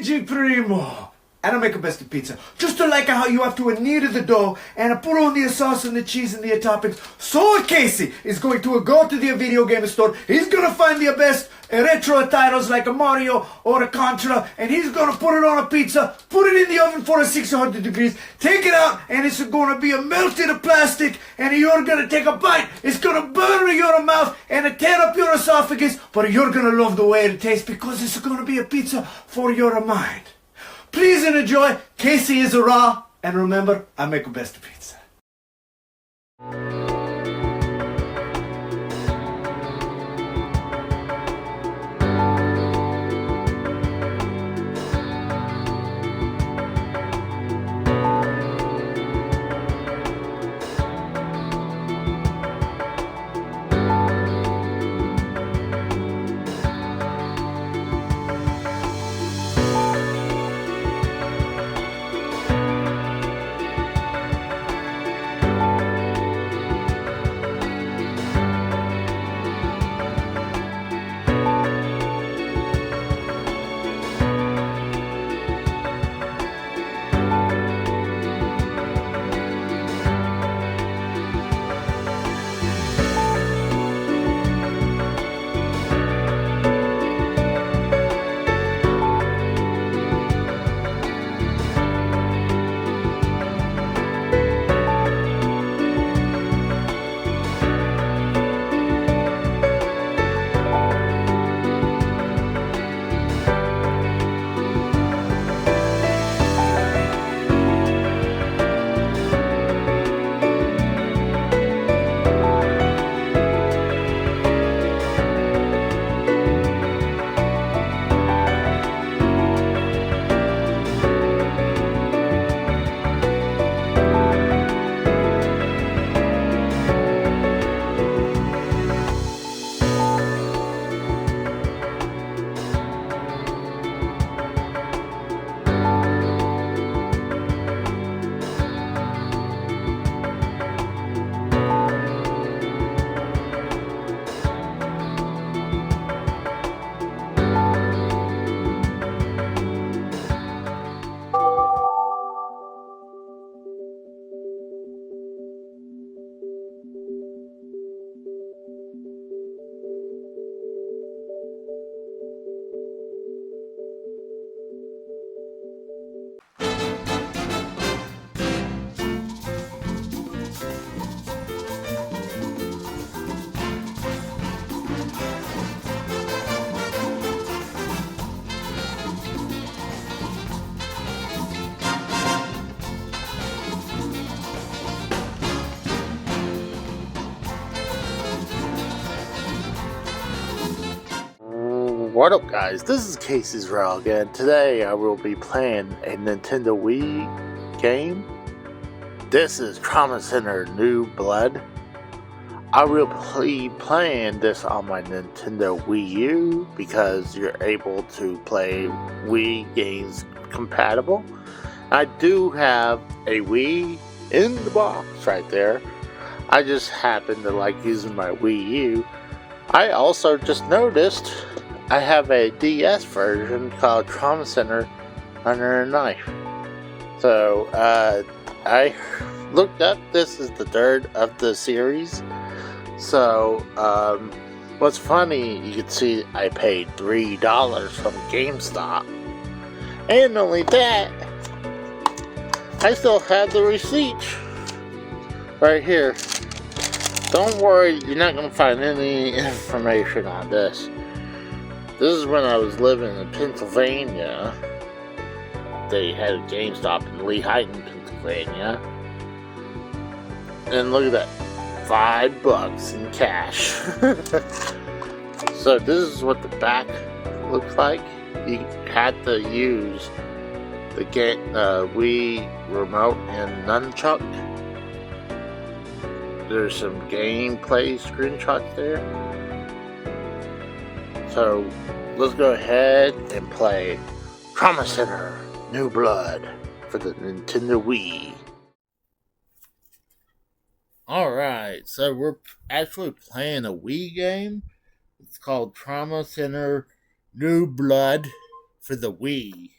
Luigi Primo. And I make a best of pizza. Just like how you have to knead the dough and put on the sauce and the cheese and the toppings. So Casey is going to go to the video game store. He's going to find the best retro titles like a Mario or a Contra. And he's going to put it on a pizza. Put it in the oven for 600 degrees. Take it out and it's going to be a melted plastic. And you're going to take a bite. It's going to burn your mouth and tear up your esophagus. But you're going to love the way it tastes because it's going to be a pizza for your mind. Please enjoy. Casey is raw. And remember, I make the best pizza. What up guys, this is Casey's Rog and today I will be playing a Nintendo Wii game. This is Trauma Center New Blood. I will be playing this on my Nintendo Wii U because you're able to play Wii games compatible. I do have a Wii in the box right there. I just happen to like using my Wii U. I also just noticed I have a DS version called Trauma Center Under a Knife. So, I looked up, this is the third of the series. So, what's funny, you can see I paid $3 from GameStop. And only that, I still have the receipt right here. Don't worry, you're not going to find any information on this. This is when I was living in Pennsylvania. They had a GameStop in Lehighton, Pennsylvania. And look at that, $5 in cash. So this is what the back looks like. You had to use the Wii remote and nunchuck. There's some gameplay screenshots there. So let's go ahead and play Trauma Center New Blood for the Nintendo Wii. Alright, so we're actually playing a Wii game. It's called Trauma Center New Blood for the Wii.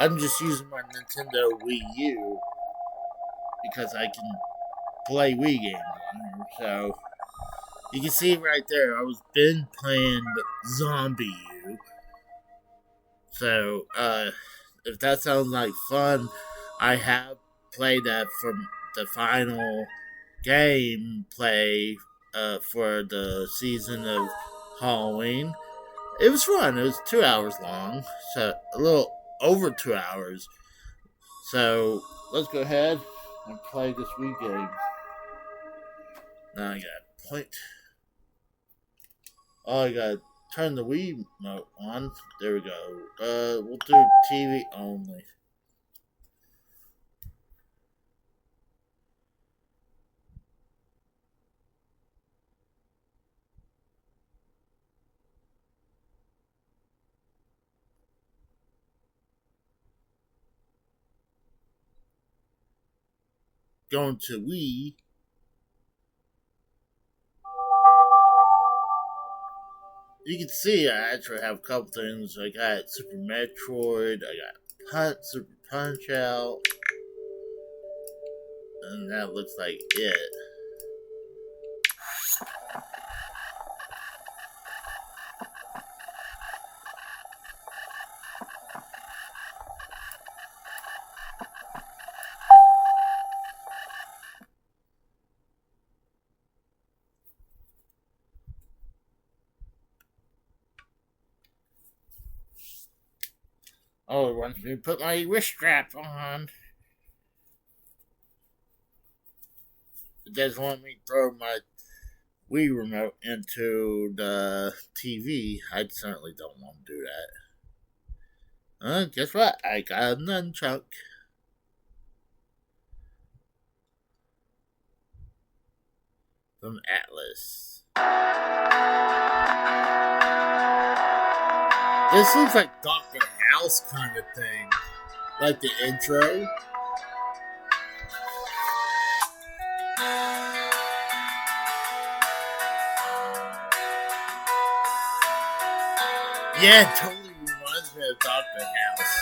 I'm just using my Nintendo Wii U because I can play Wii games on here. So you can see right there, I was been playing Zombie U. So if that sounds like fun, I have played that from the final gameplay for the season of Halloween. It was fun. It was 2 hours long, so a little over 2 hours. So let's go ahead and play this Wii game. Now I got point. Oh, I got turn the Wii remote on. There we go. We'll do TV only. Going to Wii. You can see I actually have a couple things. I got Super Metroid, I got Super Punch Out, and that looks like it. Oh, it wants me to put my wrist strap on. It doesn't want me to throw my Wii remote into the TV. I certainly don't want to do that. Guess what? I got a nunchuck. From Atlas. This looks like Dr. House kind of thing. Like the intro. Yeah, it totally reminds me of Dr. House.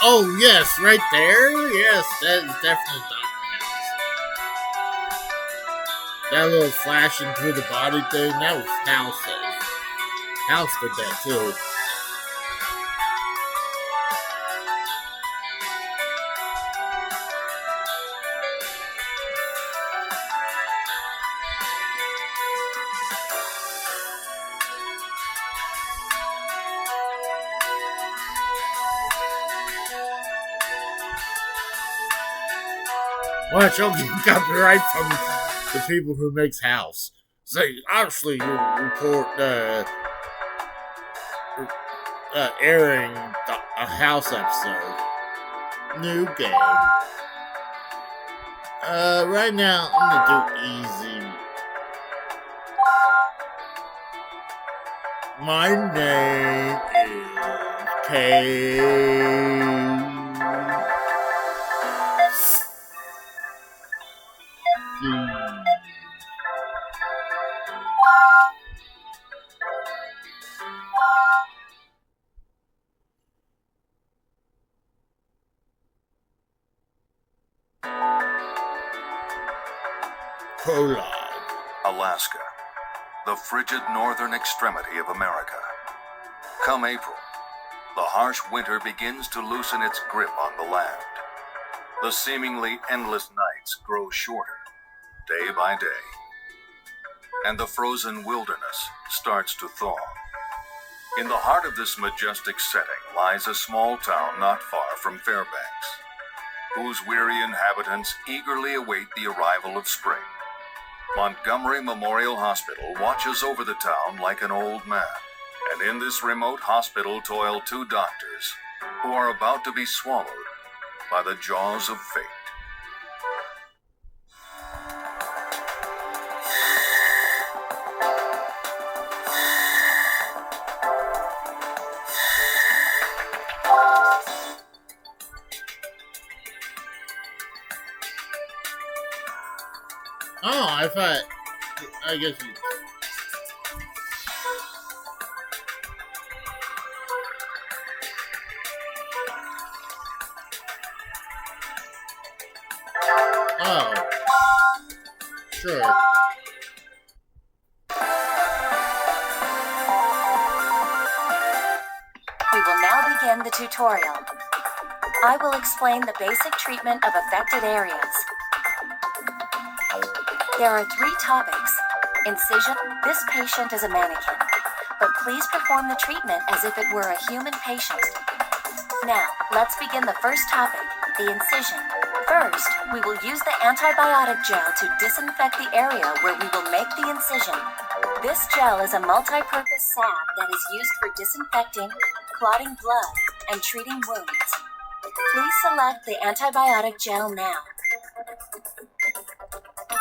Oh, yes, right there. Yes, that is definitely Dr. House. That little flashing through the body thing, that was House. House did that too. Watch, I'll get copyright from the people who makes House. Say, obviously, you report airing a House episode. New game. Right now, I'm gonna do easy. My name is Kay. Prologue. Alaska, the frigid northern extremity of America. Come April, the harsh winter begins to loosen its grip on the land. The seemingly endless nights grow shorter, day by day. And the frozen wilderness starts to thaw. In the heart of this majestic setting lies a small town not far from Fairbanks, whose weary inhabitants eagerly await the arrival of spring. Montgomery Memorial Hospital watches over the town like an old man, and in this remote hospital toil two doctors who are about to be swallowed by the jaws of fate. Oh, I thought. I guess you. Oh. Sure. We will now begin the tutorial. I will explain the basic treatment of affected areas. There are 3 topics. Incision. This patient is a mannequin, but please perform the treatment as if it were a human patient. Now, let's begin the first topic, the incision. First, we will use the antibiotic gel to disinfect the area where we will make the incision. This gel is a multi-purpose salve that is used for disinfecting, clotting blood, and treating wounds. Please select the antibiotic gel now.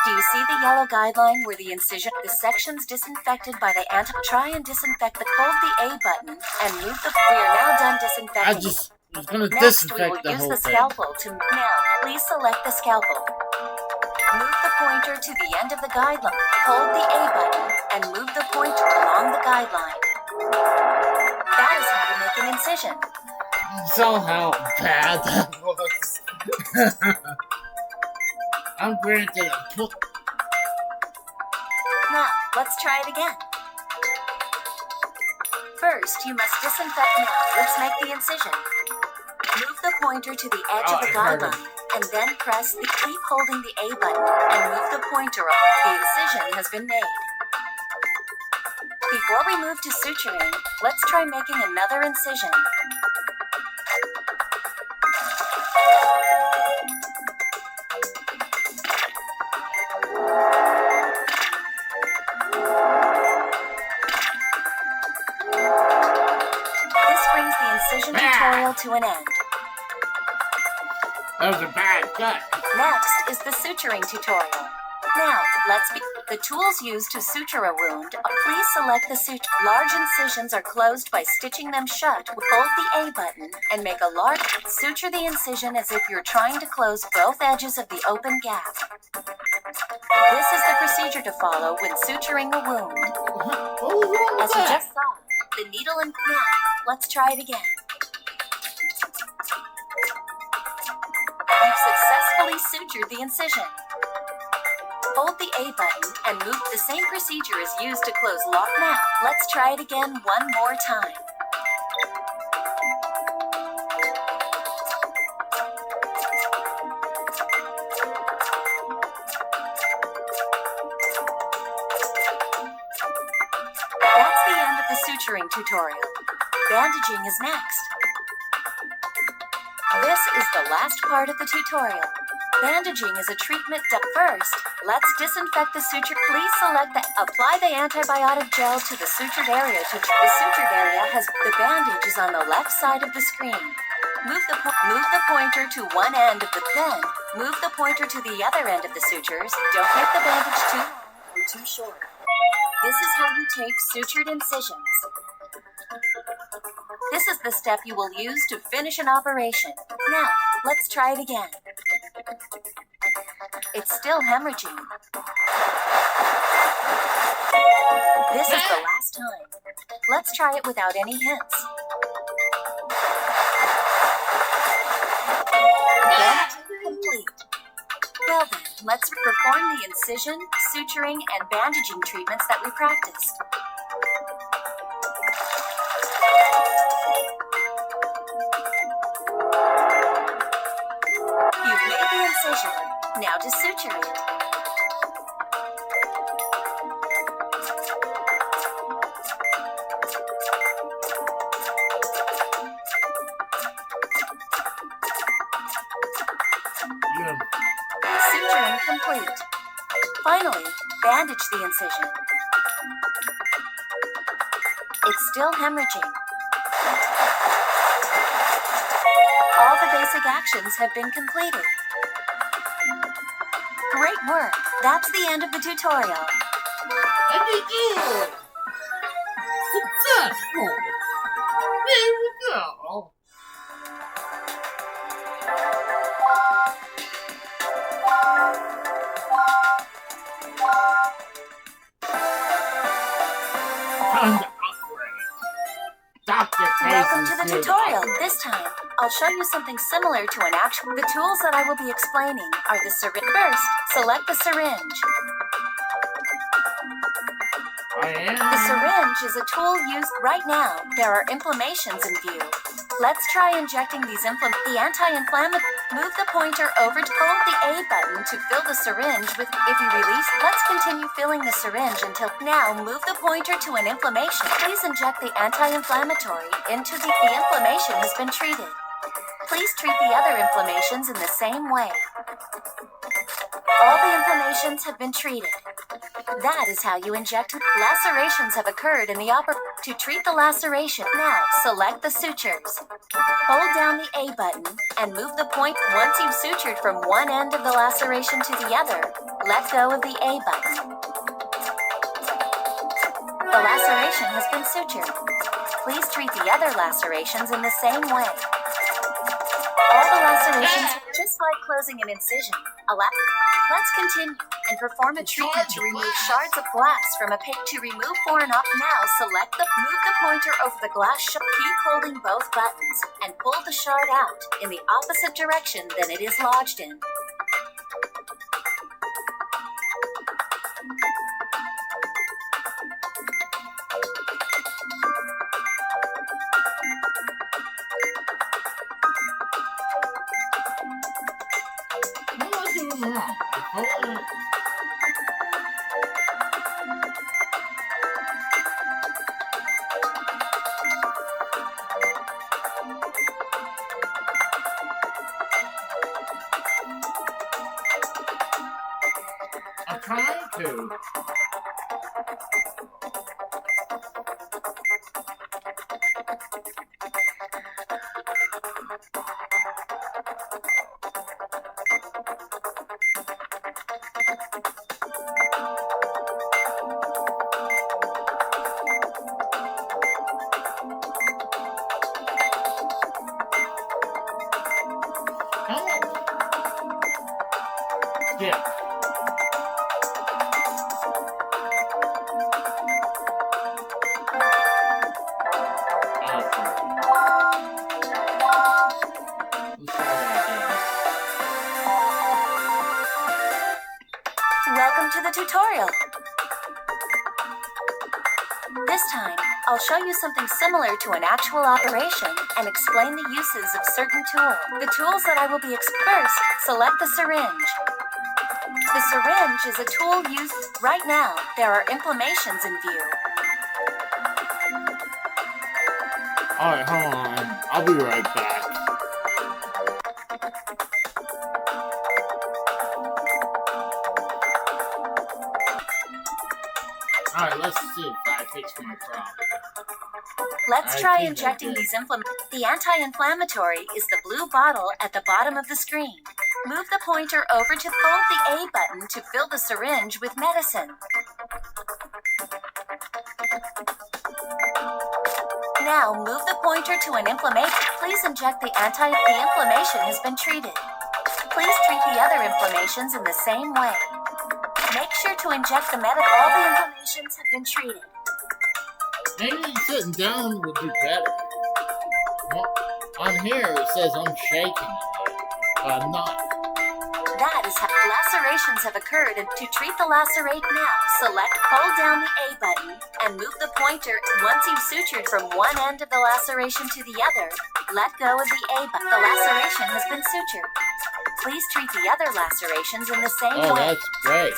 Do you see the yellow guideline where the incision, the sections disinfected by the try and disinfect hold the A button and move the, we are now done disinfecting. I just was gonna Next, we disinfect will the use whole the thing. scalpel to, now, please select the scalpel. Move the pointer to the end of the guideline. Hold the A button and move the pointer along the guideline. That is how to make an incision. So how bad that was. I'm granted a book. Now, let's try it again. First, you must disinfect now. Let's make the incision. Move the pointer to the edge of the guideline, and then keep holding the A button and move the pointer up. The incision has been made. Before we move to suturing, let's try making another incision. This brings the incision tutorial to an end. That was a bad cut. Next is the suturing tutorial. Now, the tools used to suture a wound. Please select the suture. Large incisions are closed by stitching them shut. Hold the A button and make a large suture the incision as if you're trying to close both edges of the open gap. This is the procedure to follow when suturing a wound. What was wrong with As you that? just saw, the needle and now, let's try it again. You've successfully sutured the incision. Hold the A button and move. The same procedure is used to close lock. Now, let's try it again one more time. That's the end of the suturing tutorial. Bandaging is next. This is the last part of the tutorial. Bandaging is a treatment done first. Let's disinfect the suture. Please apply the antibiotic gel to the sutured area. The sutured area has the bandage is on the left side of the screen. Move the pointer to one end of the pen. Move the pointer to the other end of the sutures. Don't make the bandage too long or too short. This is how you tape sutured incisions. This is the step you will use to finish an operation. Now, let's try it again. It's still hemorrhaging. This is the last time. Let's try it without any hints. Bandaging complete. Well then, let's perform the incision, suturing, and bandaging treatments that we practiced. You've made the incision. Now to suture it. Yeah. Suturing complete. Finally, bandage the incision. It's still hemorrhaging. All the basic actions have been completed. Great work! That's the end of the tutorial. And we did! Successful! There we go! Time to operate. Dr. Welcome to the Casey's tutorial. This time, I'll show you something similar to an actual. The tools that I will be explaining are the syringe. First, select the syringe. The syringe is a tool used right now. There are inflammations in view. Let's try injecting these the anti-inflammatory. Move the pointer over to hold the A button to fill the syringe with. If you release, let's continue filling the syringe until. Now move the pointer to an inflammation. Please inject the anti-inflammatory into the inflammation has been treated. Please treat the other inflammations in the same way. All the inflammations have been treated. That is how you inject. Lacerations have occurred in the upper. To treat the laceration, now select the sutures. Hold down the A button and move the point. Once you've sutured from one end of the laceration to the other, let go of the A button. The laceration has been sutured. Please treat the other lacerations in the same way. All the lacerations, just like closing an incision. Let's continue and perform a treatment to remove shards of glass from a pick. To remove foreign objects, now move the pointer over the glass shard. Keep holding both buttons and pull the shard out in the opposite direction than it is lodged in. I'm trying to. Yeah. Welcome to the tutorial. This time, I'll show you something similar to an actual operation and explain the uses of certain tools. The tools that I will be first, select the syringe. The syringe is a tool used right now. There are inflammations in view. Alright, hold on. I'll be right back. Alright, let's see if I fix my problem. Let's try injecting these The anti-inflammatory is the blue bottle at the bottom of the screen. Move the pointer over to hold the A button to fill the syringe with medicine. Now move the pointer to an inflammation. Please inject the inflammation has been treated. Please treat the other inflammations in the same way. Make sure to inject the all the inflammations have been treated. Maybe sitting down would be better. Well, on here it says I'm shaking, but I'm not. That is how lacerations have occurred, and to treat the lacerate now, hold down the A button and move the pointer. Once you've sutured from one end of the laceration to the other, let go of the A button. The laceration has been sutured. Please treat the other lacerations in the same way. Oh, that's great.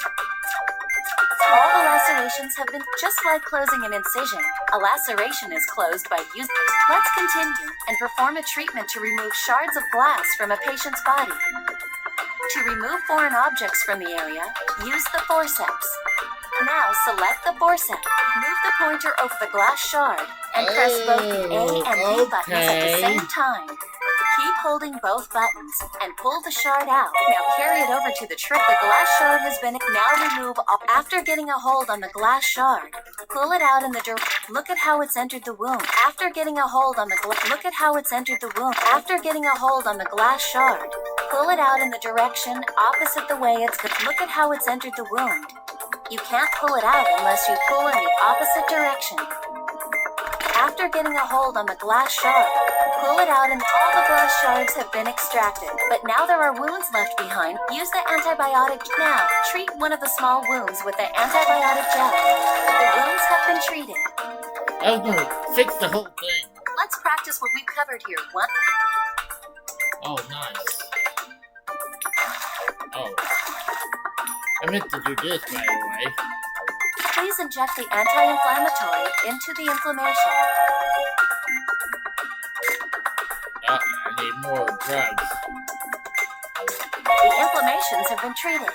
All the lacerations have been just like closing an incision. A laceration is closed by using. Let's continue and perform a treatment to remove shards of glass from a patient's body. To remove foreign objects from the area, use the forceps. Now select the forceps. Move the pointer over the glass shard and press both the A and B buttons at the same time. Keep holding both buttons and pull the shard out. Now carry it over to the The glass shard has been. Now remove all. After getting a hold on the glass shard, pull it out in the Look at how it's entered the wound. After getting a hold on the Look at how it's entered the wound. After getting a hold on the glass shard, pull it out in the direction opposite the way it's. Look at how it's entered the wound. You can't pull it out unless you pull in the opposite direction. After getting a hold on the glass shard, pull it out and all the glass shards have been extracted. But now there are wounds left behind. Use the antibiotic now. Treat one of the small wounds with the antibiotic gel. The wounds have been treated. I was gonna fix the whole thing. Let's practice what we've covered here. One. Oh, nice. Oh. I meant to do this, by the way. Please inject the anti-inflammatory into the inflammation. I need more drugs. The inflammations have been treated.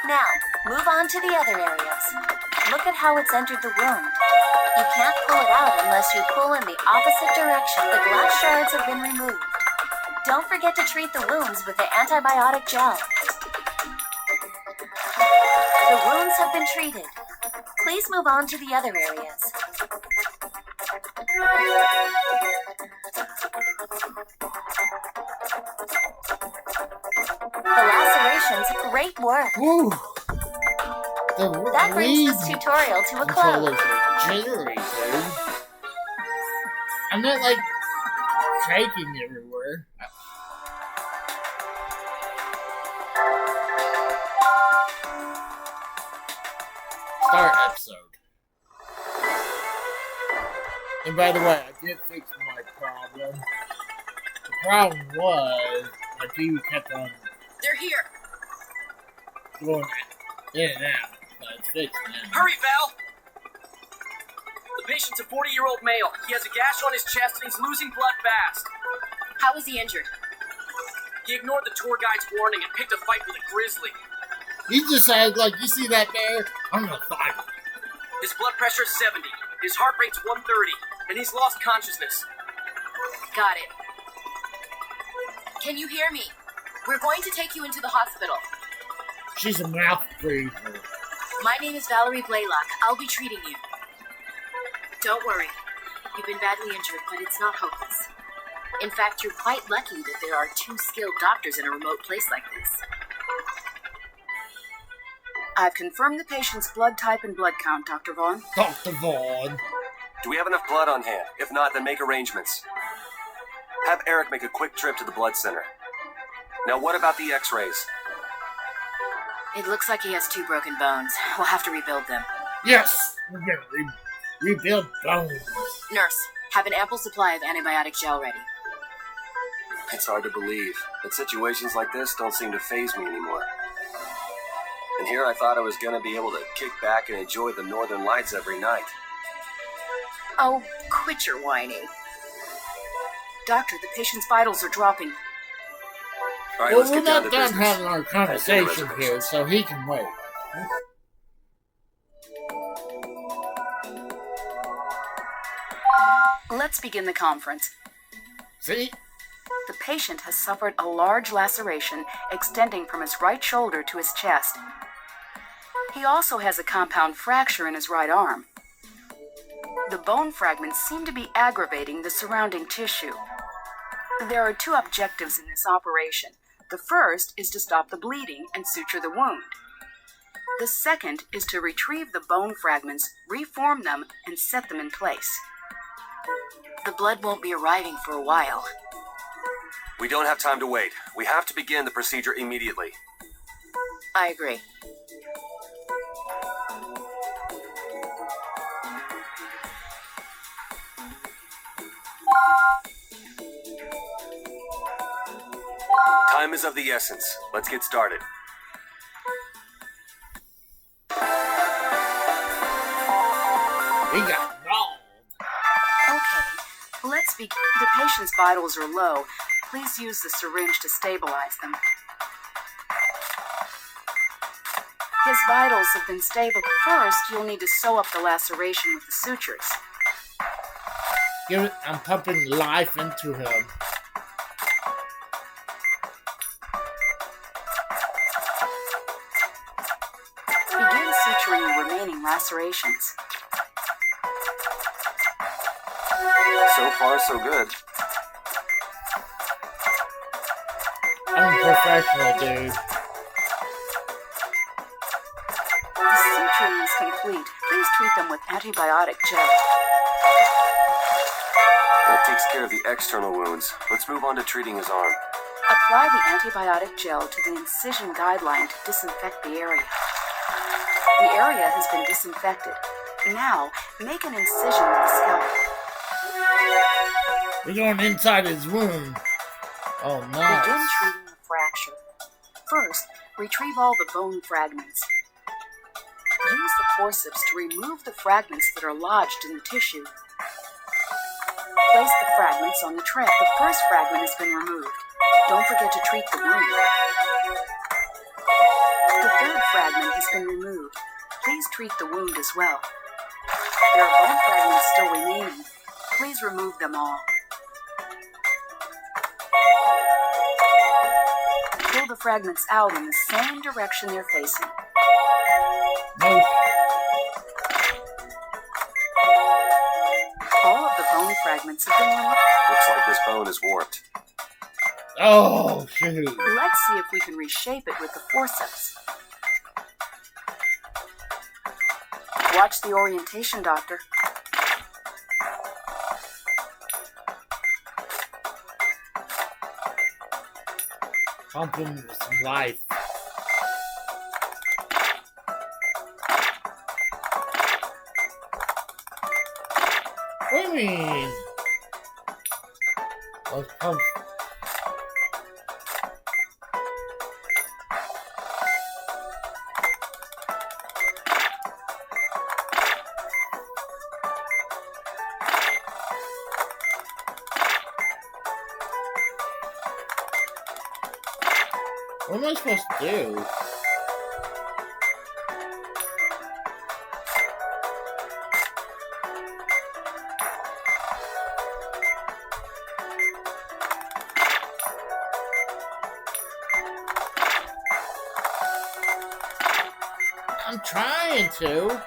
Now, move on to the other areas. Look at how it's entered the wound. You can't pull it out unless you pull in the opposite direction. The glass shards have been removed. Don't forget to treat the wounds with the antibiotic gel. The wounds have been treated. Please move on to the other areas. The lacerations, great work. Woo! That brings this tutorial to a close. Controllers are jittery, dude. I'm not like shaking everywhere. Start episode. And by the way, I did fix my problem. The problem was my TV kept on They're here. going in and out. But it's fixed now. Hurry, Val. The patient's a 40-year-old male. He has a gash on his chest and he's losing blood fast. How is he injured? He ignored the tour guide's warning and picked a fight with a grizzly. He just said, like, you see that bear? I'm gonna fight him. His blood pressure is 70. His heart rate's 130. And he's lost consciousness. Got it. Can you hear me? We're going to take you into the hospital. She's a mouth breather. My name is Valerie Blaylock. I'll be treating you. Don't worry. You've been badly injured, but it's not hopeless. In fact, you're quite lucky that there are 2 skilled doctors in a remote place like this. I've confirmed the patient's blood type and blood count, Dr. Vaughn. Dr. Vaughn. Do we have enough blood on hand? If not, then make arrangements. Have Eric make a quick trip to the blood center. Now, what about the x-rays? It looks like he has 2 broken bones. We'll have to rebuild them. Yes! We're gonna rebuild bones. Nurse, have an ample supply of antibiotic gel ready. It's hard to believe, but situations like this don't seem to faze me anymore. And here I thought I was going to be able to kick back and enjoy the northern lights every night. Oh, quit your whining. Doctor, the patient's vitals are dropping. All right, Well, let's we're get down not to done business. having our conversation here, so he can wait. Let's begin the conference. See? The patient has suffered a large laceration extending from his right shoulder to his chest. He also has a compound fracture in his right arm. The bone fragments seem to be aggravating the surrounding tissue. There are 2 objectives in this operation. The first is to stop the bleeding and suture the wound. The second is to retrieve the bone fragments, reform them, and set them in place. The blood won't be arriving for a while. We don't have time to wait. We have to begin the procedure immediately. I agree. Time is of the essence. Let's get started. We got rolled. Okay, let's begin. The patient's vitals are low. Please use the syringe to stabilize them. His vitals have been stable. First, you'll need to sew up the laceration with the sutures. I'm pumping life into him. Begin suturing the remaining lacerations. So far, so good. I'm a professional, dude. The suturing is complete. Please treat them with antibiotic gel. That takes care of the external wounds. Let's move on to treating his arm. Apply the antibiotic gel to the incision guideline to disinfect the area. The area has been disinfected. Now, make an incision with the scalpel. We're going inside his wound. Oh, nice. Begin treating the fracture. First, retrieve all the bone fragments. Use the forceps to remove the fragments that are lodged in the tissue. Place the fragments on the tray. The first fragment has been removed. Don't forget to treat the wound. The third fragment has been removed. Please treat the wound as well. There are bone fragments still remaining. Please remove them all. Pull the fragments out in the same direction they're facing. No. All of the bone fragments have been removed. Looks like this bone is warped. Oh, shoot. Let's see if we can reshape it with the forceps. Watch the orientation, Doctor. Pump him with some life. What do you mean? Let's pump. What am I supposed to do? I'm trying to.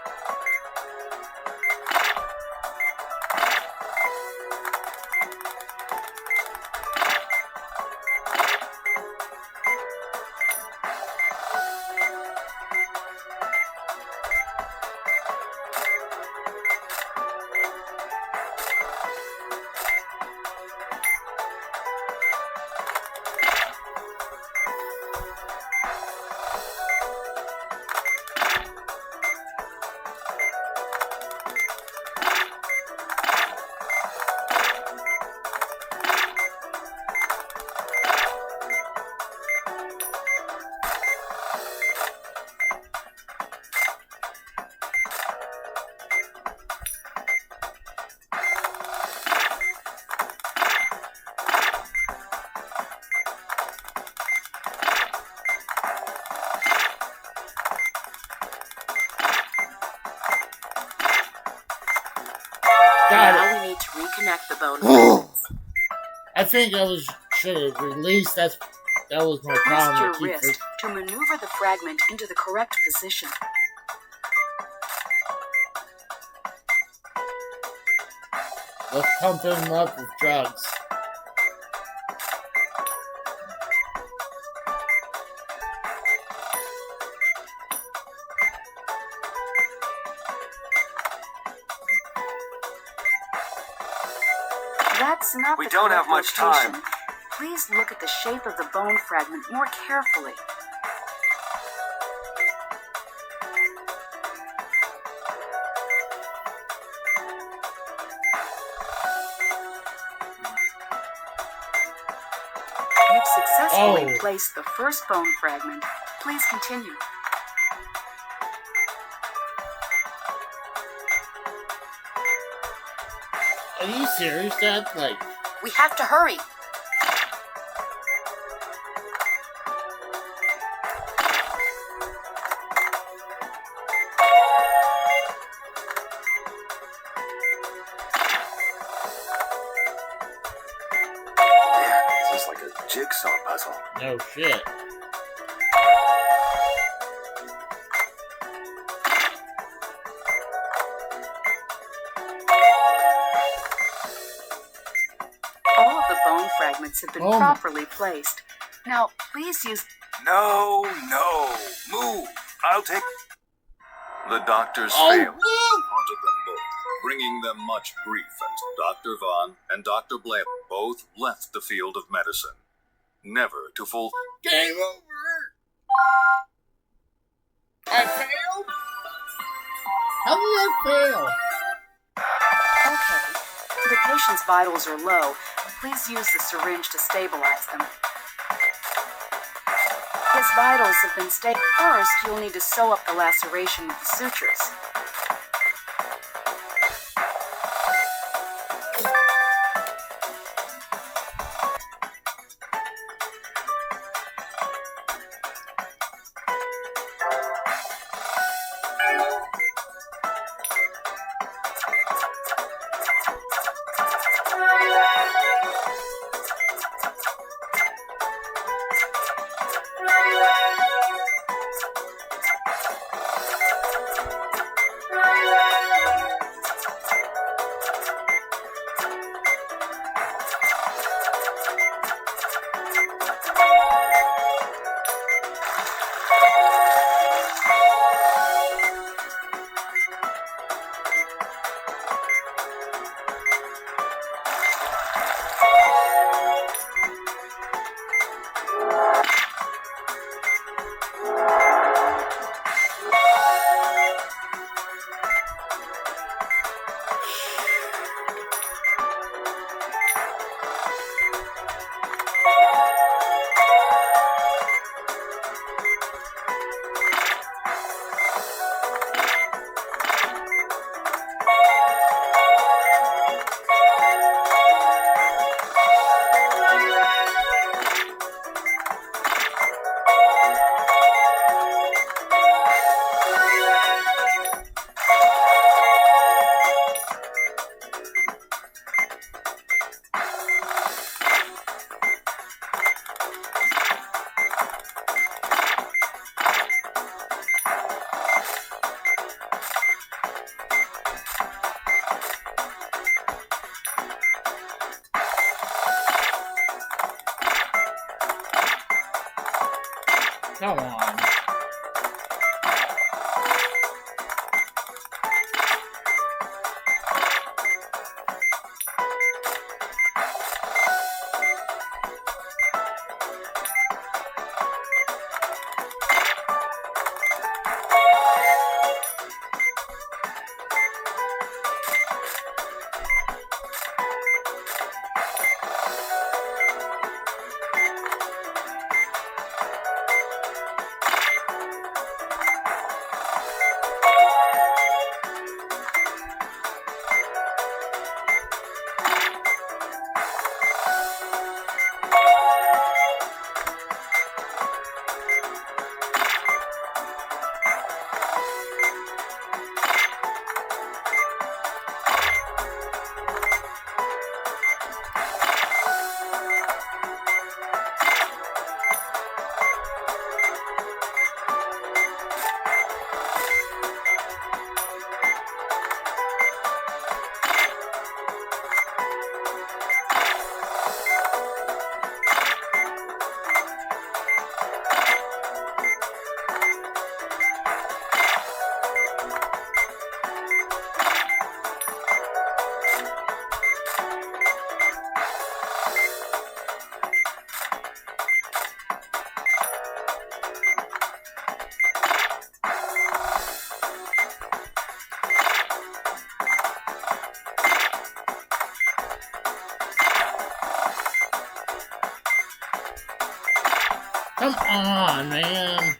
Now we need to reconnect the bone fragments. I think I should have released. That was my Twist problem. your I keep wrist to maneuver the fragment into the correct position. Let's pump him up with drugs. That's not We the don't have correct much location. time. Please look at the shape of the bone fragment more carefully. You've successfully placed the first bone fragment. Please continue. Are you serious, Dad? Like, We have to hurry. Man, this is like a jigsaw puzzle. no shit. All of the bone fragments have been Oh. properly placed. Now, please use... No, move. I'll take. The doctors Oh, failed. no! Haunted them both. bringing them much grief as Dr. Vaughn and Dr. Blair both left the field of medicine, never to fulfill. Game over! I failed? How did I fail? Okay. If the patient's vitals are low, please use the syringe to stabilize them. His vitals have been stable. First, you'll need to sew up the laceration with the sutures. Come on. Come on, man.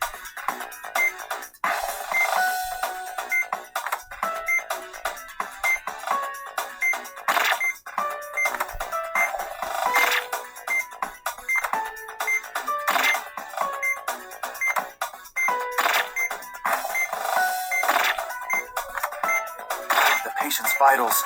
The patient's vitals.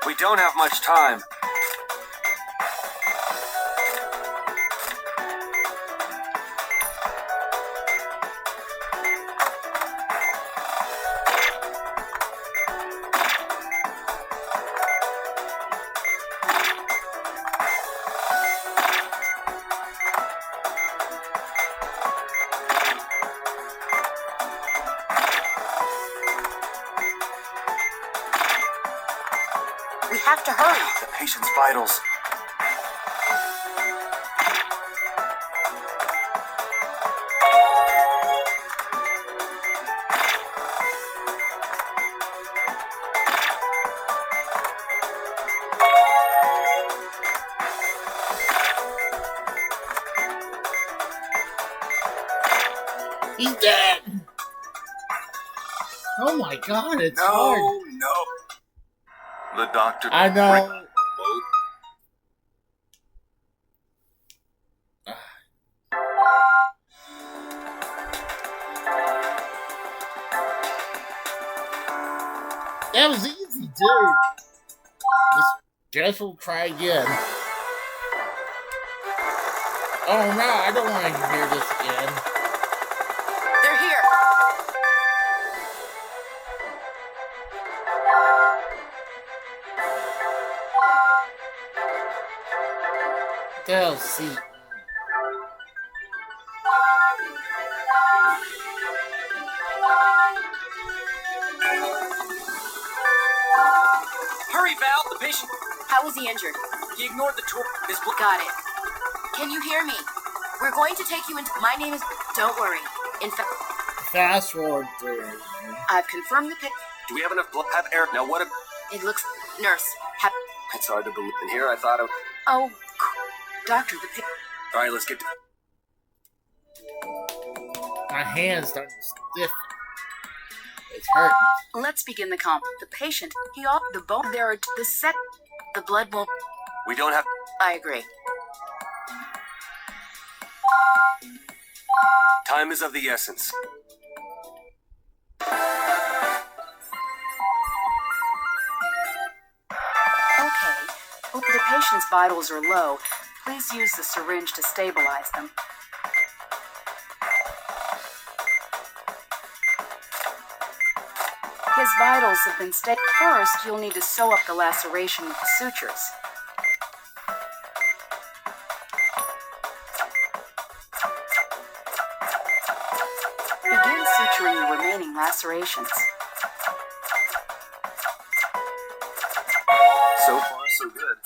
We don't have much time. We have to hurry. The patient's vitals. He's dead. Oh my god, it's hard. No. The doctor. I know. That was easy, dude. Guess we'll try again. Oh no, I don't want to hear this again. They're here. They'll see. Hurry, Val. The patient. How was he injured? He ignored the tour. His blood. Got it. Can you hear me? We're going to take you into. My name is. Don't worry. In fact, Fast forward through. I've confirmed the pic. Do we have enough blood? Have air. Now what? It looks. Nurse. Have. It's hard to believe. And here I thought. Oh, doctor. The pic. All right, let's get. My hands starting to stiffen. It's hurting. Let's begin the comp. The patient. He off the bone. There are the set. The blood will. We don't have. I agree. Time is of the essence. Okay. The patient's vitals are low. Please use the syringe to stabilize them. His vitals have been steady. First, you'll need to sew up the laceration with the sutures. Begin suturing the remaining lacerations. So far, so good.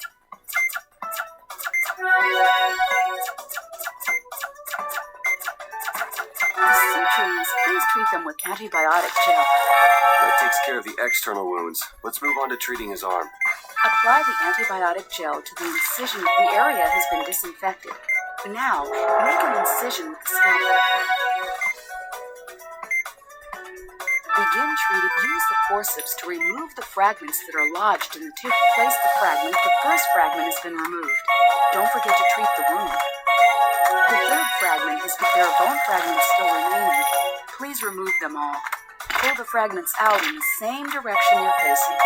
The suturings, please treat them with antibiotic gel. That takes care of the external wounds. Let's move on to treating his arm. Apply the antibiotic gel to the incision. The area has been disinfected. Now, make an incision with the scalpel. Begin treating. Use the forceps to remove the fragments that are lodged in the tooth. Place the fragment. The first fragment has been removed. Don't forget to treat the wound. The third fragment has been. There are bone fragments still remaining. Please remove them all. Pull the fragments out in the same direction you're facing.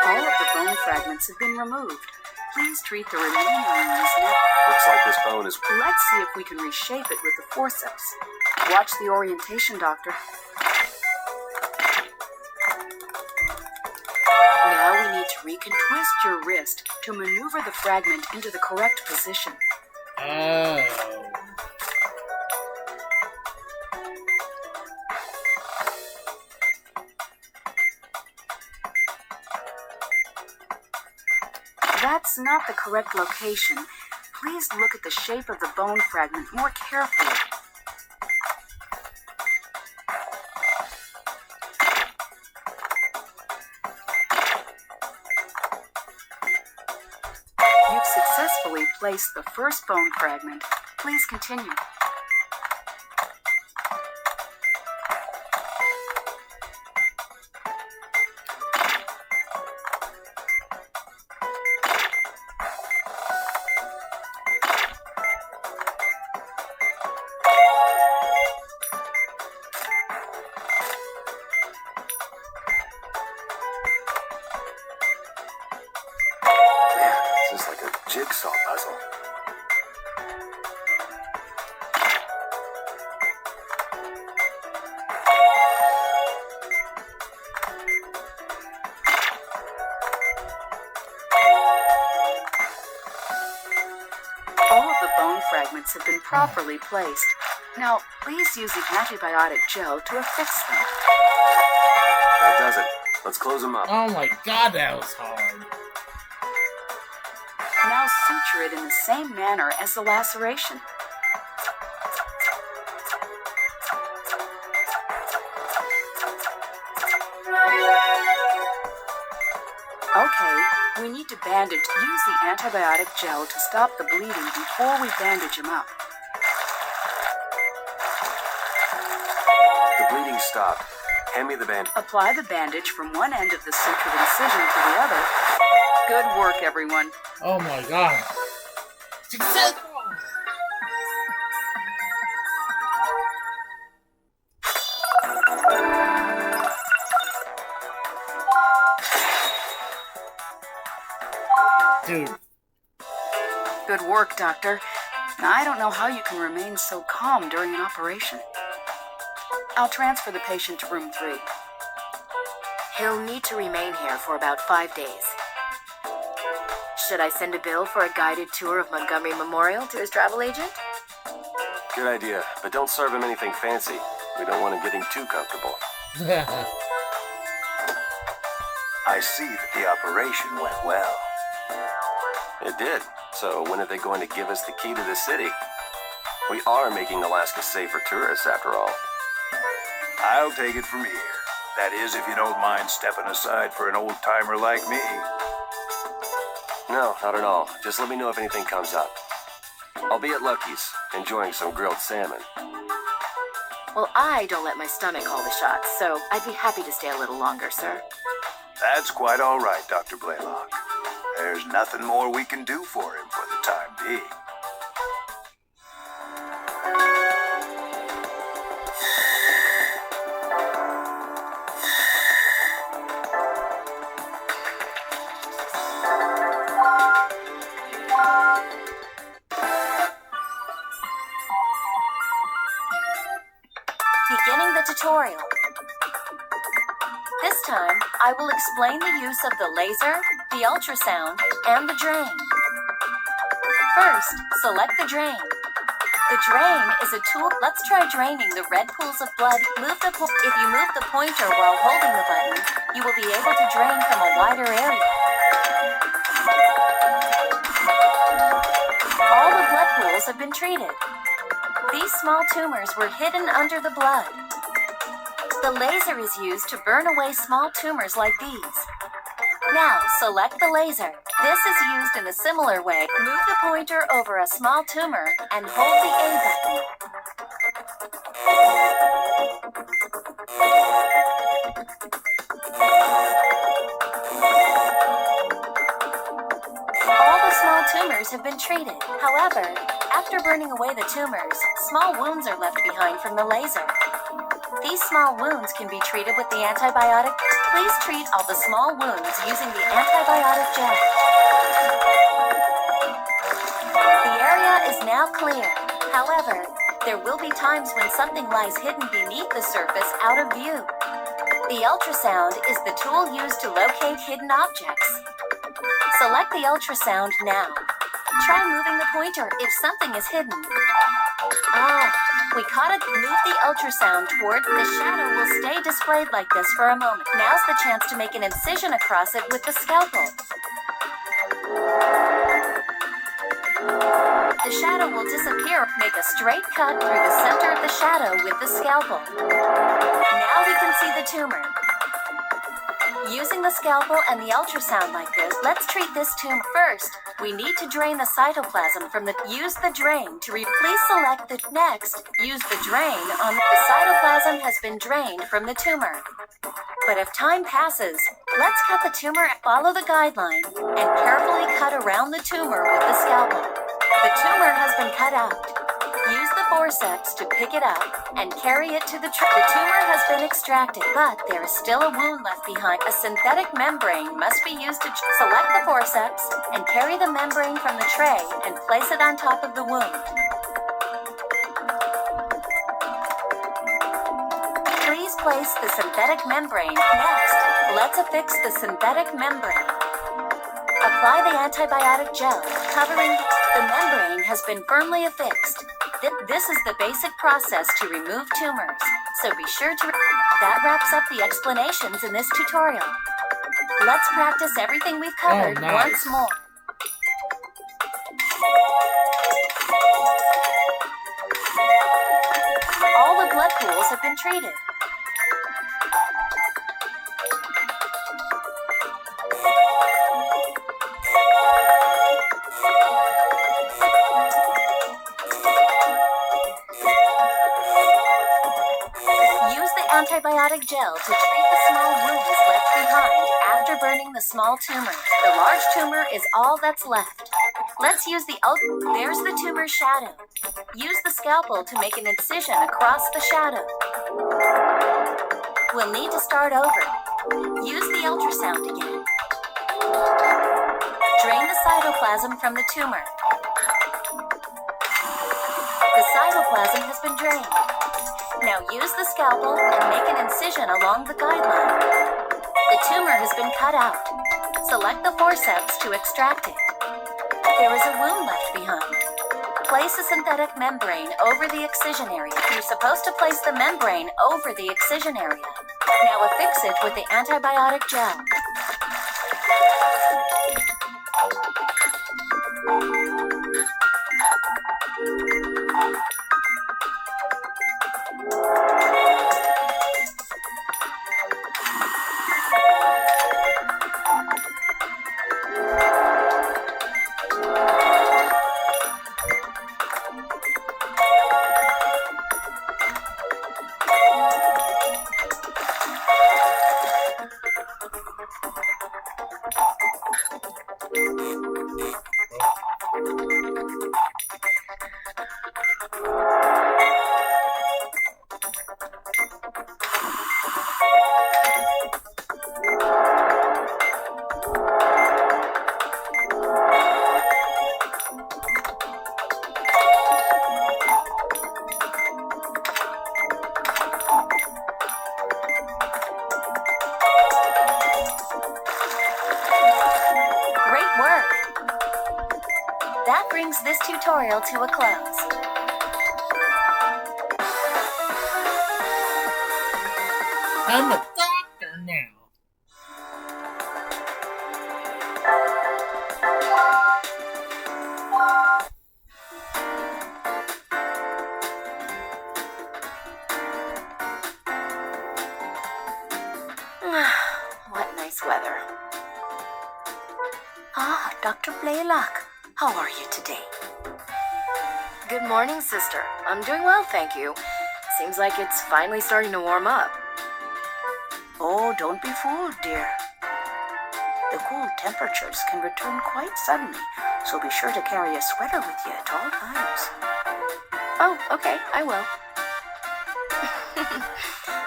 All of the bone fragments have been removed. Please treat the remaining wounds now. Looks like this bone is. Let's see if we can reshape it with the forceps. Watch the orientation, doctor. Now we need to twist your wrist to maneuver the fragment into the correct position. Oh. That's not the correct location. Please look at the shape of the bone fragment more carefully. You've successfully placed the first bone fragment. Please continue. Man, this is like a jigsaw puzzle. All of the bone fragments have been properly placed. Now, please use the antibiotic gel to affix them. That does it. Let's close them up. Oh my god, that was hard. Now suture it in the same manner as the laceration. Okay, we need to bandage. Use the antibiotic gel to stop the bleeding before we bandage him up. The bleeding stopped. Hand me the bandage. Apply the bandage from one end of the sutured incision to the other. Good work, everyone. Oh my god. Successful! Dude. Good work, Doctor. Now, I don't know how you can remain so calm during an operation. I'll transfer the patient to room 3. He'll need to remain here for about 5 days. Should I send a bill for a guided tour of Montgomery Memorial to his travel agent? Good idea, but don't serve him anything fancy. We don't want him getting too comfortable. I see that the operation went well. It did. So when are they going to give us the key to the city? We are making Alaska safe for tourists, after all. I'll take it from here. That is, if you don't mind stepping aside for an old-timer like me. No, not at all. Just let me know if anything comes up. I'll be at Lucky's, enjoying some grilled salmon. Well, I don't let my stomach call the shots, so I'd be happy to stay a little longer, sir. That's quite all right, Dr. Blaylock. There's nothing more we can do for him for the time being. Beginning the tutorial. This time, I will explain the use of the laser, the ultrasound, and the drain. First, select the drain. The drain is a tool. Let's try draining the red pools of blood. If you move the pointer while holding the button, you will be able to drain from a wider area. All the blood pools have been treated. These small tumors were hidden under the blood. The laser is used to burn away small tumors like these. Now, select the laser. This is used in a similar way. Move the pointer over a small tumor and hold the A button. All the small tumors have been treated. However, after burning away the tumors, small wounds are left behind from the laser. These small wounds can be treated with the antibiotic. Please treat all the small wounds using the antibiotic gel. The area is now clear. However, there will be times when something lies hidden beneath the surface out of view. The ultrasound is the tool used to locate hidden objects. Select the ultrasound now. Try moving the pointer if something is hidden. We caught it. Move the ultrasound toward the shadow will stay displayed like this for a moment. Now's the chance to make an incision across it with the scalpel. The shadow will disappear. Make a straight cut through the center of the shadow with the scalpel. Now we can see the tumor. Using the scalpel and the ultrasound like this, let's treat this tumor. First, we need to drain the cytoplasm from the... Use the drain to please select the... Next, use the drain on... The cytoplasm has been drained from the tumor. But if time passes, let's cut the tumor, follow the guideline, and carefully cut around the tumor with the scalpel. The tumor has been cut out. Use the forceps to pick it up and carry it to the tray. The tumor has been extracted, but there is still a wound left behind. A synthetic membrane must be used to select the forceps and carry the membrane from the tray and place it on top of the wound. Please place the synthetic membrane. Next, let's affix the synthetic membrane. Apply the antibiotic gel, covering the membrane has been firmly affixed. This is the basic process to remove tumors, so be sure to... That wraps up the explanations in this tutorial. Let's practice everything we've covered nice. once more. All the blood pools have been treated. Use the antibiotic gel to treat the small wounds left behind after burning the small tumor. The large tumor is all that's left. Let's use the There's the tumor shadow. Use the scalpel to make an incision across the shadow. We'll need to start over. Use the ultrasound again. Drain the cytoplasm from the tumor. The cytoplasm has been drained. Now use the scalpel and make an incision along the guideline. The tumor has been cut out. Select the forceps to extract it. There is a wound left behind. Place a synthetic membrane over the excision area. You're supposed to place the membrane over the excision area. Now affix it with the antibiotic gel. That brings this tutorial to a close. I'm a doctor now. What nice weather. Ah, Dr. Blaylock. How are you today? Good morning, sister. I'm doing well, thank you. Seems like it's finally starting to warm up. Oh, don't be fooled, dear. The cool temperatures can return quite suddenly, so be sure to carry a sweater with you at all times. Oh, okay, I will.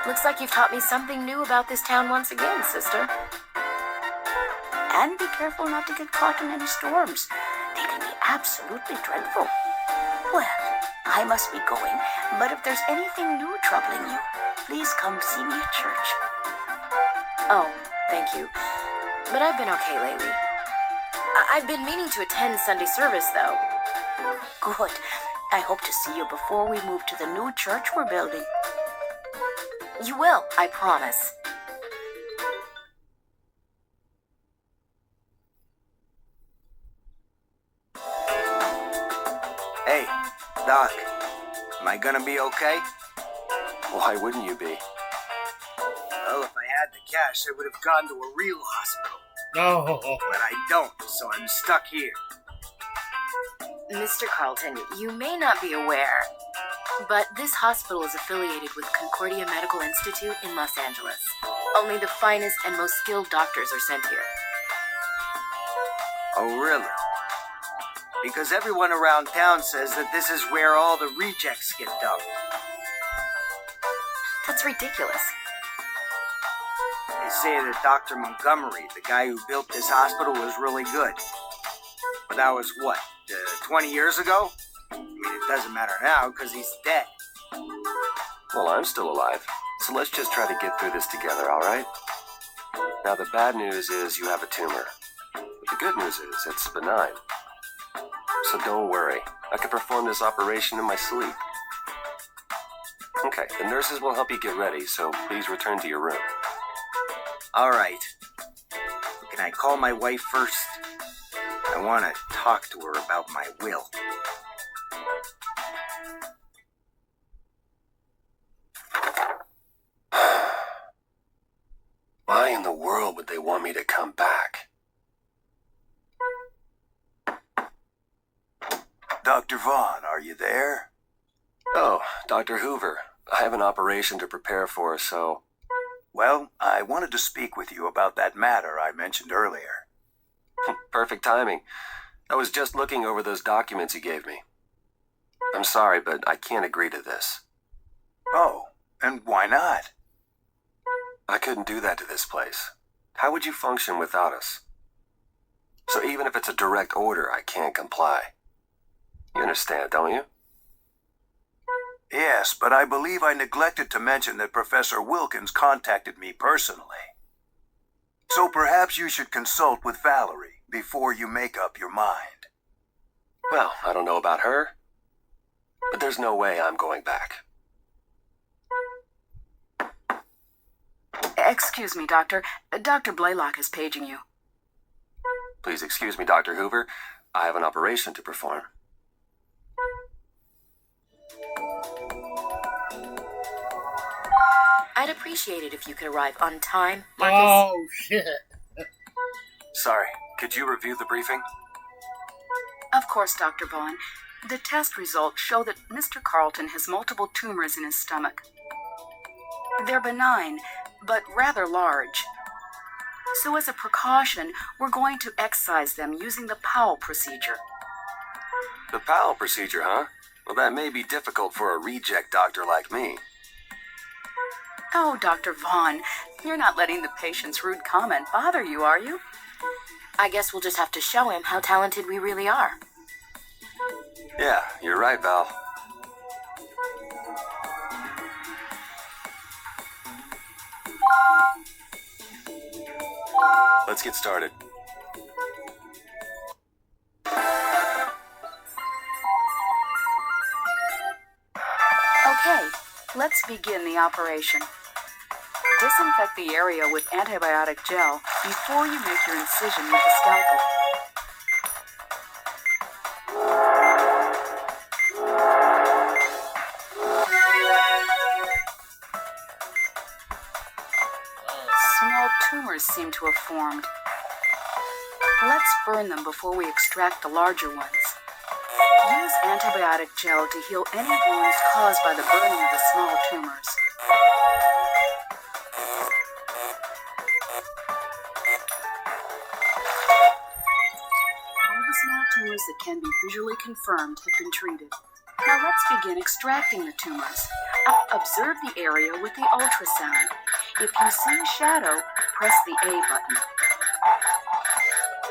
Looks like you've taught me something new about this town once again, sister. And be careful not to get caught in any storms. They can be absolutely dreadful. Well, I must be going, but if there's anything new troubling you, please come see me at church. Oh, thank you. But I've been okay lately. I've been meaning to attend Sunday service, though. Good. I hope to see you before we move to the new church we're building. You will, I promise. Hey, Doc, am I gonna be okay? Why wouldn't you be? Well, if I had the cash, I would have gone to a real hospital. No. But I don't, so I'm stuck here. Mr. Carlton, you may not be aware, but this hospital is affiliated with Concordia Medical Institute in Los Angeles. Only the finest and most skilled doctors are sent here. Oh, really? Because everyone around town says that this is where all the rejects get dumped. That's ridiculous. They say that Dr. Montgomery, the guy who built this hospital, was really good. But that was what, 20 years ago? I mean, it doesn't matter now because he's dead. Well, I'm still alive, so let's just try to get through this together, all right? Now, the bad news is you have a tumor. But the good news is it's benign. So don't worry. I can perform this operation in my sleep. Okay, the nurses will help you get ready, so please return to your room. All right. Can I call my wife first? I want to talk to her about my will. Why in the world would they want me to come back? Dr. Vaughn, are you there? Oh, Dr. Hoover. I have an operation to prepare for, so... Well, I wanted to speak with you about that matter I mentioned earlier. Perfect timing. I was just looking over those documents you gave me. I'm sorry, but I can't agree to this. Oh, and why not? I couldn't do that to this place. How would you function without us? So even if it's a direct order, I can't comply. You understand, don't you? Yes, but I believe I neglected to mention that Professor Wilkins contacted me personally. So perhaps you should consult with Valerie before you make up your mind. Well, I don't know about her, but there's no way I'm going back. Excuse me, Doctor. Dr. Blaylock is paging you. Please excuse me, Dr. Hoover. I have an operation to perform. I'd appreciate it if you could arrive on time, Marcus. Oh, shit. Sorry, could you review the briefing? Of course, Dr. Vaughn. The test results show that Mr. Carlton has multiple tumors in his stomach. They're benign, but rather large. So as a precaution, we're going to excise them using the Powell procedure. The Powell procedure, huh? Well, that may be difficult for a reject doctor like me. Oh, Dr. Vaughn, you're not letting the patient's rude comment bother you, are you? I guess we'll just have to show him how talented we really are. Yeah, you're right, Val. Let's get started. Okay, let's begin the operation. Disinfect the area with antibiotic gel before you make your incision with the scalpel. Small tumors seem to have formed. Let's burn them before we extract the larger ones. Use antibiotic gel to heal any wounds caused by the burning of the small tumors. All the small tumors that can be visually confirmed have been treated. Now let's begin extracting the tumors. Observe the area with the ultrasound. If you see a shadow, press the A button.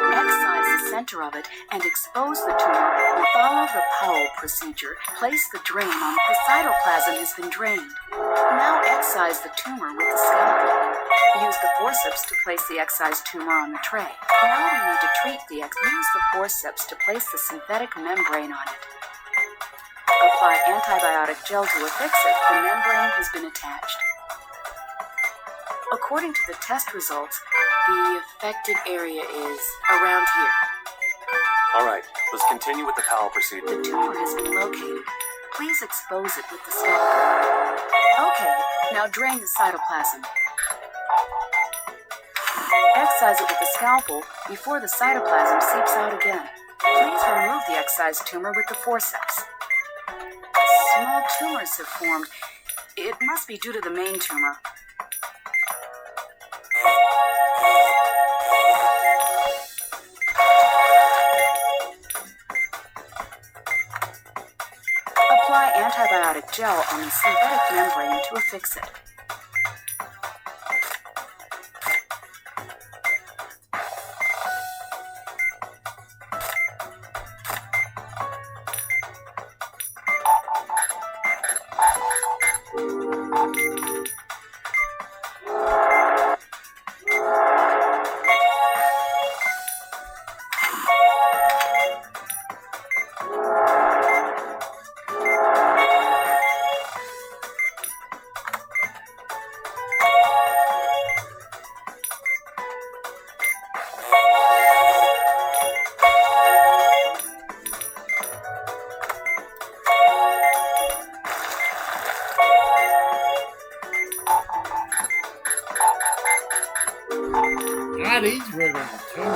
Excise the center of it and expose the tumor and follow the Powell procedure. Place the drain on the cytoplasm has been drained. Now excise the tumor with the scalpel. Use the forceps to place the excised tumor on the tray. Now we need to treat the use the forceps to place the synthetic membrane on it. Apply antibiotic gel to affix it. The membrane has been attached. According to the test results, the affected area is around here. All right, let's continue with the Powell procedure. The tumor has been located. Please expose it with the scalpel. Okay, now drain the cytoplasm. Excise it with the scalpel before the cytoplasm seeps out again. Please remove the excised tumor with the forceps. Small tumors have formed. It must be due to the main tumor. Apply antibiotic gel on the synthetic membrane to affix it. God, he's rid of the tumor.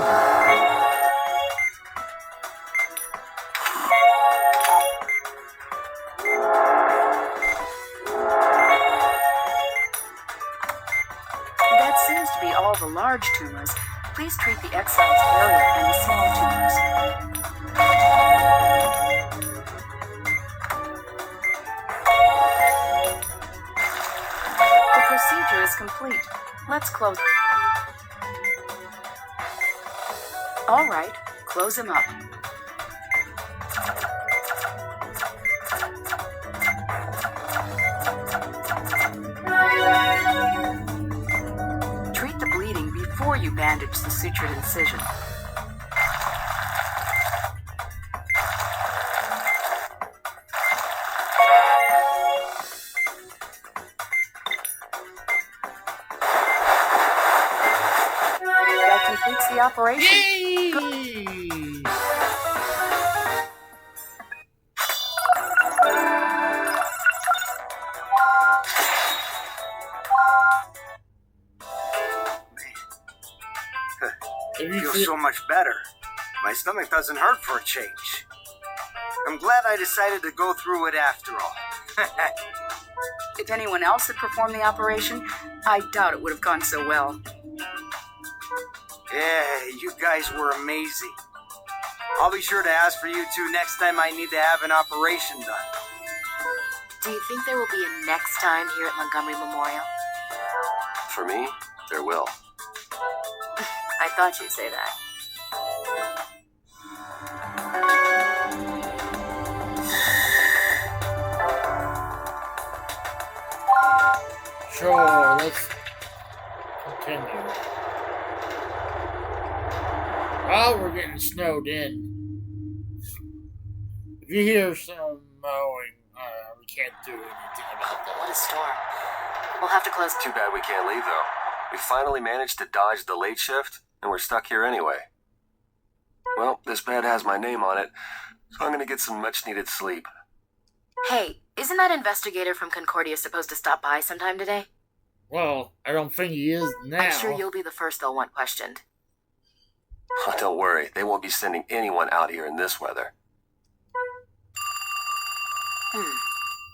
That seems to be all the large tumors. Please treat the excised area and the small tumors. The procedure is complete. Let's close. All right, close him up. Treat the bleeding before you bandage the sutured incision. That completes the operation. Yay! If I you feel feel- so much better. My stomach doesn't hurt for a change. I'm glad I decided to go through it after all. If anyone else had performed the operation, I doubt it would have gone so well. Yeah, you guys were amazing. I'll be sure to ask for you two next time I need to have an operation done. Do you think there will be a next time here at Montgomery Memorial? For me, there will. I thought you'd say that. Sure, let's continue. Oh, we're getting snowed in. If you hear some mowing, we can't do anything about that. What a storm. We'll have to close. Too bad we can't leave, though. We finally managed to dodge the late shift, and we're stuck here anyway. Well, this bed has my name on it, so I'm gonna get some much-needed sleep. Hey, isn't that investigator from Concordia supposed to stop by sometime today? Well, I don't think he is now. I'm sure you'll be the first they'll want questioned. Oh, don't worry, they won't be sending anyone out here in this weather.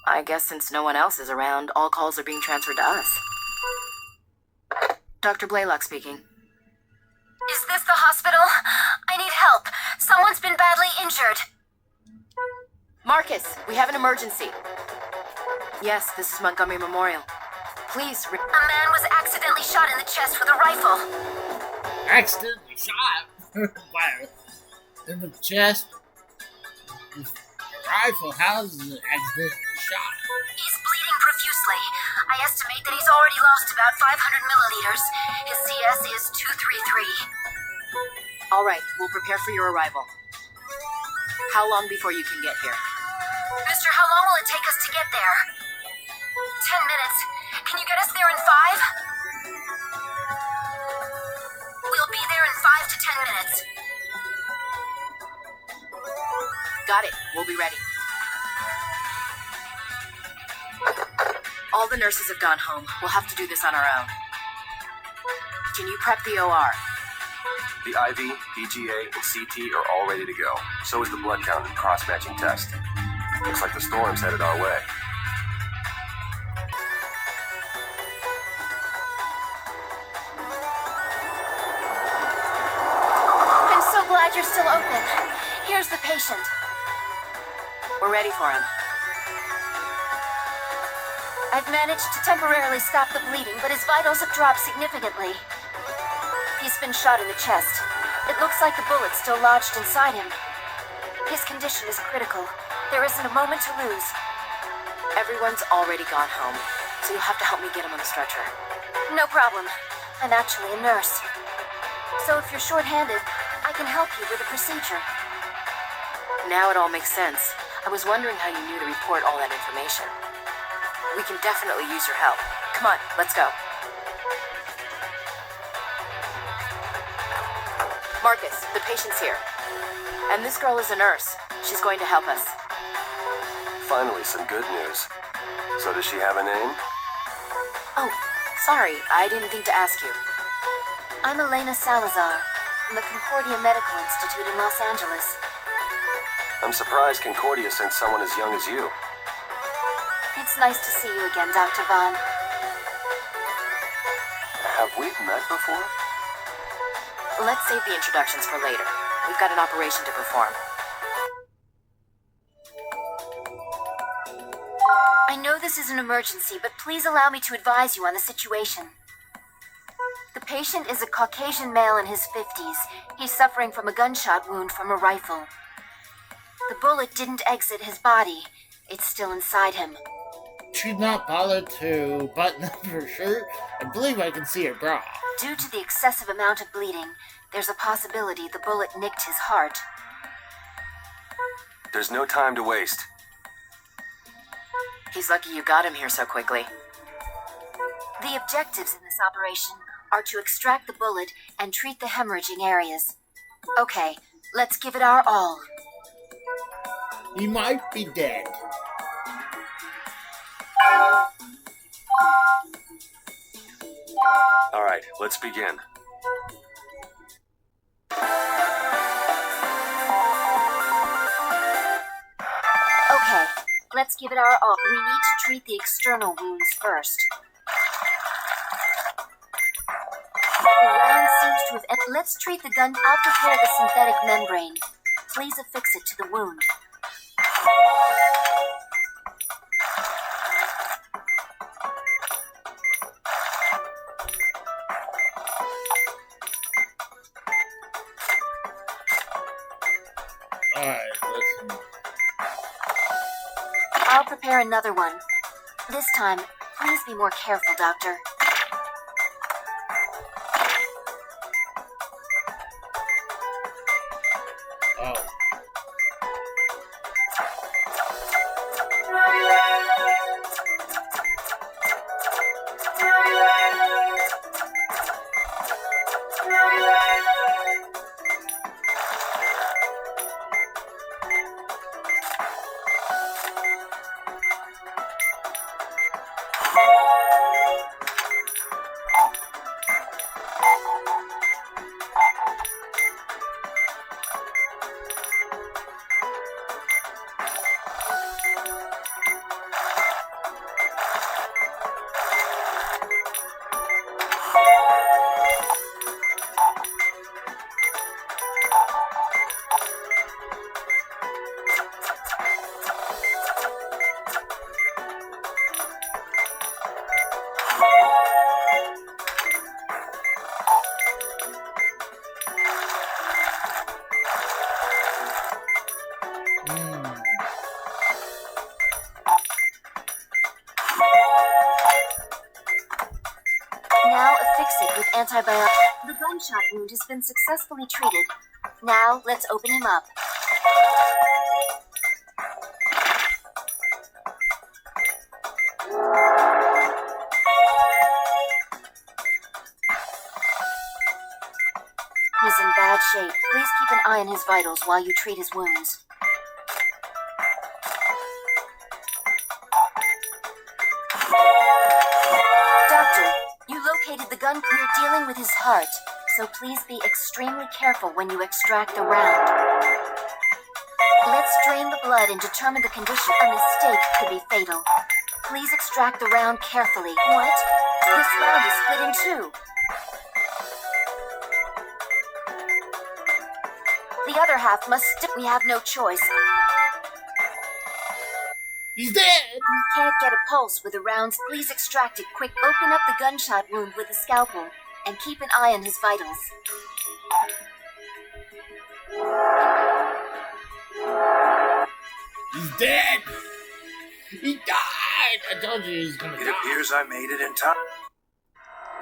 I guess since no one else is around, all calls are being transferred to us. Dr. Blaylock speaking. Is this the hospital? I need help. Someone's been badly injured. Marcus, we have an emergency. Yes, this is Montgomery Memorial. Please. A man was accidentally shot in the chest with a rifle. Accidentally shot? Wow. In the chest? Rifle, how is it accidentally shot? He's bleeding profusely. I estimate that he's already lost about 500 milliliters. His CS is 233. All right, we'll prepare for your arrival. How long before you can get here? Mister, how long will it take us to get there? 10 minutes. Can you get us there in 5? We'll be there in 5 to 10 minutes. Got it. We'll be ready. All the nurses have gone home. We'll have to do this on our own. Can you prep the OR? The IV, PGA, and CT are all ready to go. So is the blood count and cross-matching test. Looks like the storm's headed our way. I'm so glad you're still open. Here's the patient. We're ready for him. I've managed to temporarily stop the bleeding, but his vitals have dropped significantly. He's been shot in the chest. It looks like the bullet's still lodged inside him. His condition is critical. There isn't a moment to lose. Everyone's already gone home, so you'll have to help me get him on the stretcher. No problem. I'm actually a nurse. So if you're short-handed, I can help you with the procedure. Now it all makes sense. I was wondering how you knew to report all that information. We can definitely use your help. Come on, let's go. Marcus, the patient's here. And this girl is a nurse. She's going to help us. Finally, some good news. So does she have a name? Oh, sorry, I didn't think to ask you. I'm Elena Salazar from the Concordia Medical Institute in Los Angeles. I'm surprised Concordia sent someone as young as you. It's nice to see you again, Dr. Vaughn. Have we met before? Let's save the introductions for later. We've got an operation to perform. I know this is an emergency, but please allow me to advise you on the situation. The patient is a Caucasian male in his 50s. He's suffering from a gunshot wound from a rifle. The bullet didn't exit his body. It's still inside him. She's not bothered to button up her shirt. I believe I can see her bra. Due to the excessive amount of bleeding, there's a possibility the bullet nicked his heart. There's no time to waste. He's lucky you got him here so quickly. The objectives in this operation are to extract the bullet and treat the hemorrhaging areas. Okay, let's give it our all. He might be dead. All right, let's begin. Okay, let's give it our all. We need to treat the external wounds first. The round seems to have... Let's treat the gun. I'll prepare the synthetic membrane. Please affix it to the wound. Alright, listen. I'll prepare another one. This time, please be more careful, Doctor. Oh. Now affix it with antibiotic. The gunshot wound has been successfully treated. Now let's open him up. He's in bad shape. Please keep an eye on his vitals while you treat his wounds. Doctor, you located the gun. We're dealing with his heart, so please be extremely careful when you extract the round. Let's drain the blood and determine the condition. A mistake could be fatal. Please extract the round carefully. What? This round is split in two. The other half must we have no choice. He's dead! We can't get a pulse with the rounds. Please extract it quick. Open up the gunshot wound with a scalpel and keep an eye on his vitals. He's dead! He died! I told you he's gonna It die. appears I made it in time.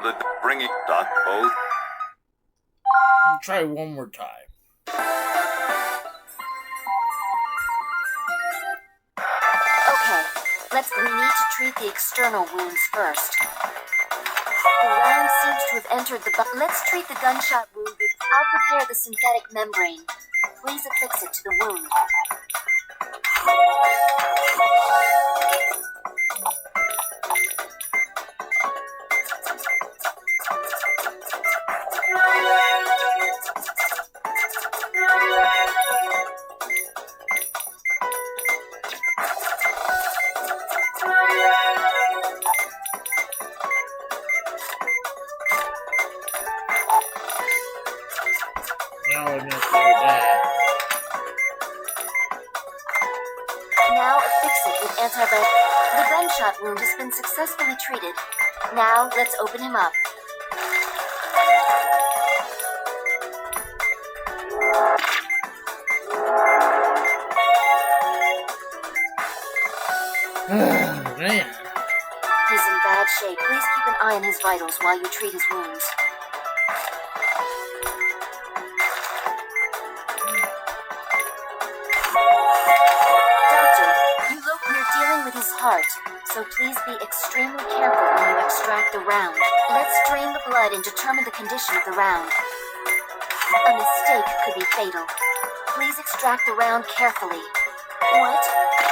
The bringing Doc both. I'll try one more time. Okay, we need to treat the external wounds first. The round seems to have entered the Let's treat the gunshot wound. I'll prepare the synthetic membrane. Please affix it to the wound. going up there that. Now affix it with antibiotic. The gunshot wound has been successfully treated. Now let's open him up. Man. He's in bad shape. Please keep an eye on his vitals while you treat his wounds. Doctor, you're dealing with his heart, so please be extremely careful when you extract the round. Let's drain the blood and determine the condition of the round. A mistake could be fatal. Please extract the round carefully. What?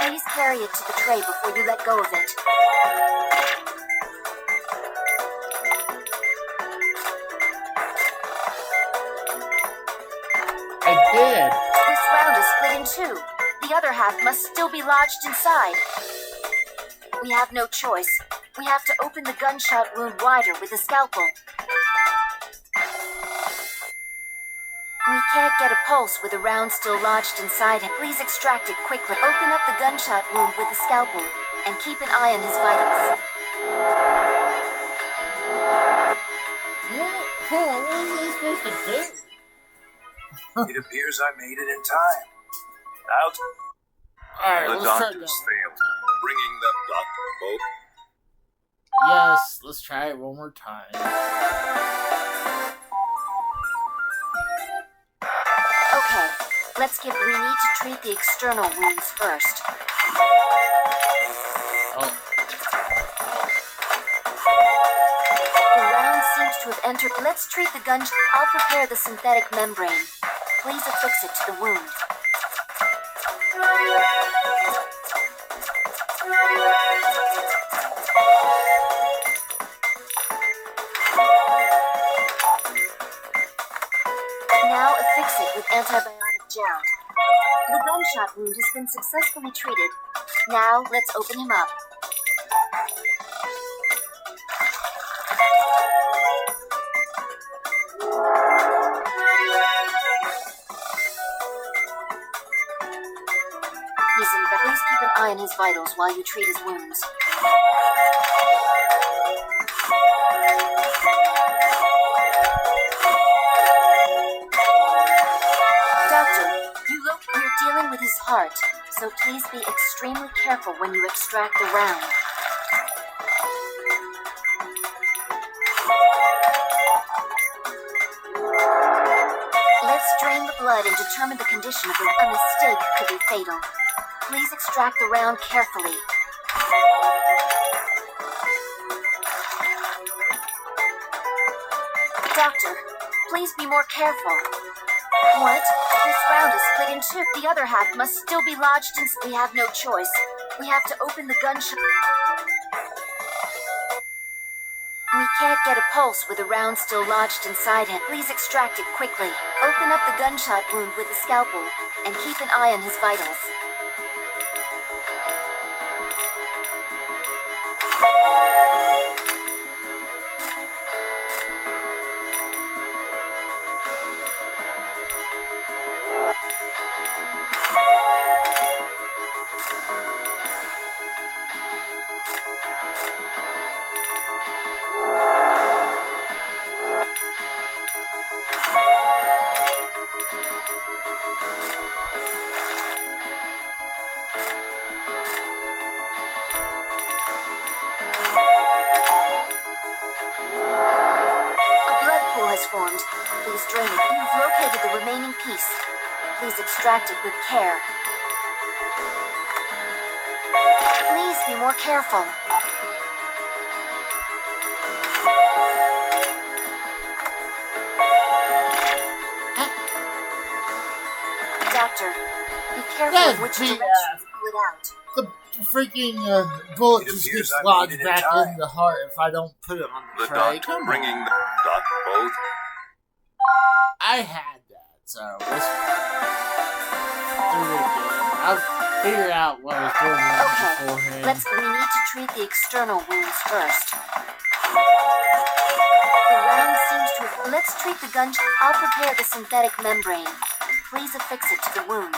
Please carry it to the tray before you let go of it. I did. This round is split in two. The other half must still be lodged inside. We have no choice. We have to open the gunshot wound wider with a scalpel. We can't get a pulse with the round still lodged inside him. Please extract it quickly. Open up the gunshot wound with a scalpel and keep an eye on his vitals. What was I supposed to do? It appears I made it in time. Out. Alright, The let's try doctors that. failed, bringing the doctor both. Yes, let's try it one more time. Okay, we need to treat the external wounds first. Oh. The round seems to have entered. Let's treat the gun. I'll prepare the synthetic membrane. Please affix it to the wound. Now affix it with antibiotic gel. The gunshot wound has been successfully treated. Now let's open him up. Please keep an eye on his vitals while you treat his wounds. Doctor, you're dealing with his heart, so please be extremely careful when you extract the round. Let's drain the blood and determine the condition of a mistake could be fatal. Please extract the round carefully. Doctor, please be more careful. What? This round is split in two. The other half must still be lodged in. We have no choice. We have to open the gunshot. We can't get a pulse with the round still lodged inside him. Please extract it quickly. Open up the gunshot wound with a scalpel and keep an eye on his vitals. Formed. Please drain it. You've located the remaining piece. Please extract it with care. Please be more careful. Doctor, be careful in which direction you pull it out. The freaking bullet just gets lodged back in the heart if I don't put it on the tray. Doctor bringing the doctor both. I had that, so let's do it again. I'll figure out what I was doing beforehand. We need to treat the external wounds first. The round seems to have... Let's treat the gunshot. I'll prepare the synthetic membrane. Please affix it to the wound.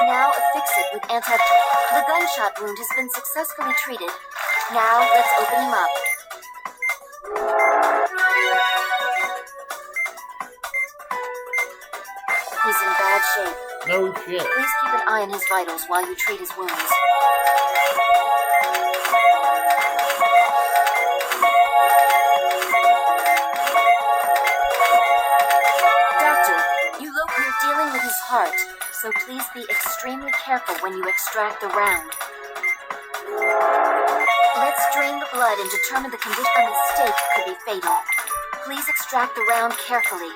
Now affix it with anti... The gunshot wound has been successfully treated. Now let's open him up. He's in bad shape. No shit. Please keep an eye on his vitals while you treat his wounds. Doctor, you're dealing with his heart, so please be extremely careful when you extract the round. Let's drain the blood and determine the condition. A mistake could be fatal. Please extract the round carefully.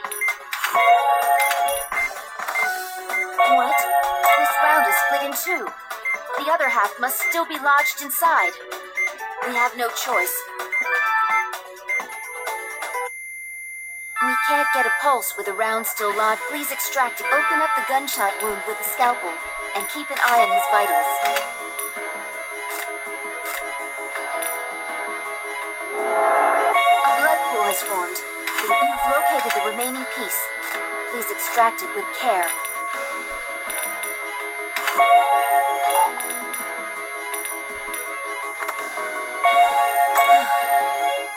What? This round is split in two. The other half must still be lodged inside. We have no choice. We can't get a pulse with the round still lodged. Please extract it. Open up the gunshot wound with a scalpel and keep an eye on his vitals. A blood pool has formed. You've located the remaining piece. Please extract it with care.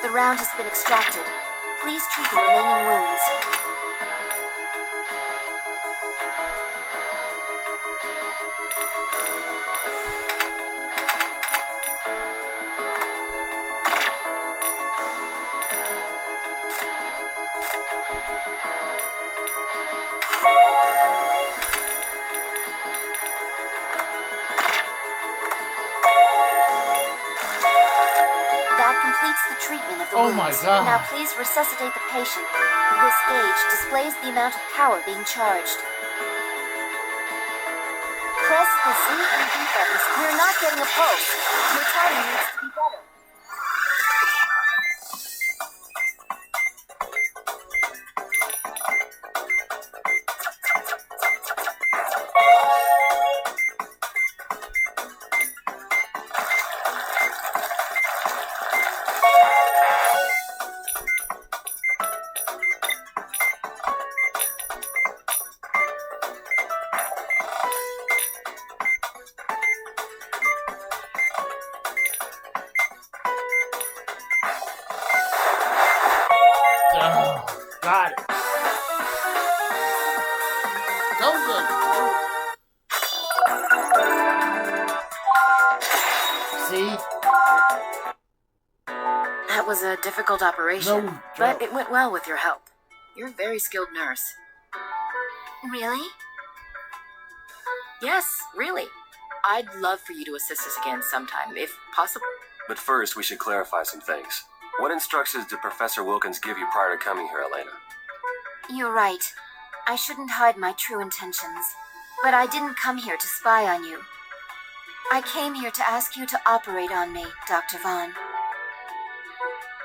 The round has been extracted. Please treat the remaining wounds. That completes the treatment of the wounds. Oh my God. Now please resuscitate the patient. This gauge displays the amount of power being charged. Press the Z and B buttons. We're not getting a pulse. Your timing needs to be better. Oh, got it. Don't see? That was a difficult operation, No but joke. it went well with your help. You're a very skilled nurse. Really? Yes, really. I'd love for you to assist us again sometime, if possible. But first, we should clarify some things. What instructions did Professor Wilkins give you prior to coming here, Elena? You're right. I shouldn't hide my true intentions. But I didn't come here to spy on you. I came here to ask you to operate on me, Dr. Vaughn.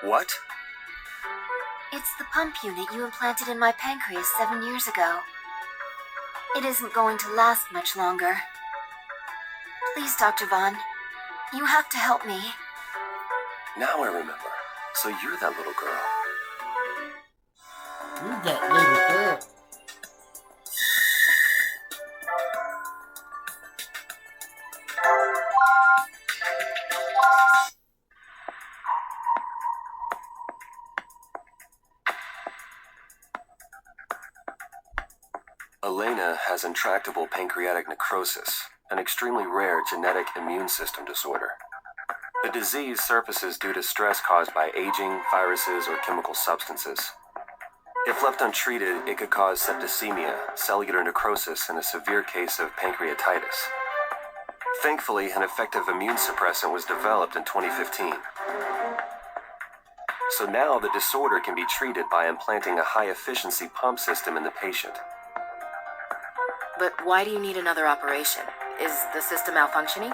What? It's the pump unit you implanted in my pancreas 7 years ago. It isn't going to last much longer. Please, Dr. Vaughn, you have to help me. Now I remember. So you're that little girl. You that little girl. Elena has intractable pancreatic necrosis, an extremely rare genetic immune system disorder. The disease surfaces due to stress caused by aging, viruses, or chemical substances. If left untreated, it could cause septicemia, cellular necrosis, and a severe case of pancreatitis. Thankfully, an effective immune suppressant was developed in 2015. So now the disorder can be treated by implanting a high-efficiency pump system in the patient. But why do you need another operation? Is the system malfunctioning?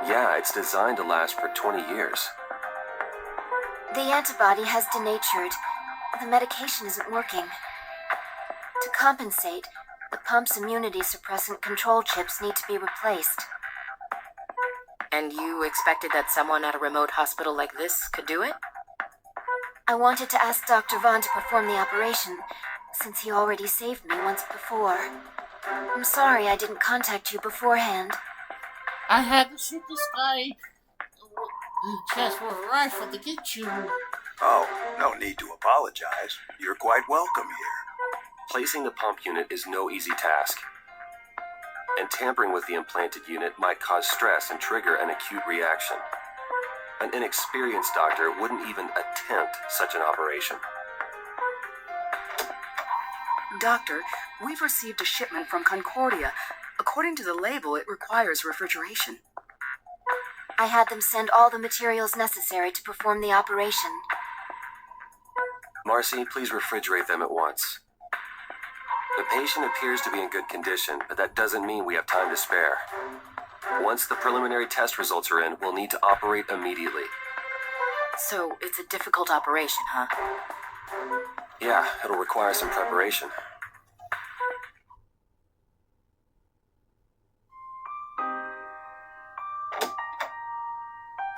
Yeah, it's designed to last for 20 years. The antibody has denatured. The medication isn't working. To compensate, the pump's immunity suppressant control chips need to be replaced. And you expected that someone at a remote hospital like this could do it? I wanted to ask Dr. Vaughn to perform the operation, since he already saved me once before. I'm sorry I didn't contact you beforehand. I had to shoot this guy in the chest with a rifle to get you. Oh, no need to apologize. You're quite welcome here. Placing the pump unit is no easy task. And tampering with the implanted unit might cause stress and trigger an acute reaction. An inexperienced doctor wouldn't even attempt such an operation. Doctor, we've received a shipment from Concordia. According to the label, it requires refrigeration. I had them send all the materials necessary to perform the operation. Marcy, please refrigerate them at once. The patient appears to be in good condition, but that doesn't mean we have time to spare. Once the preliminary test results are in, we'll need to operate immediately. So it's a difficult operation, huh? Yeah, it'll require some preparation.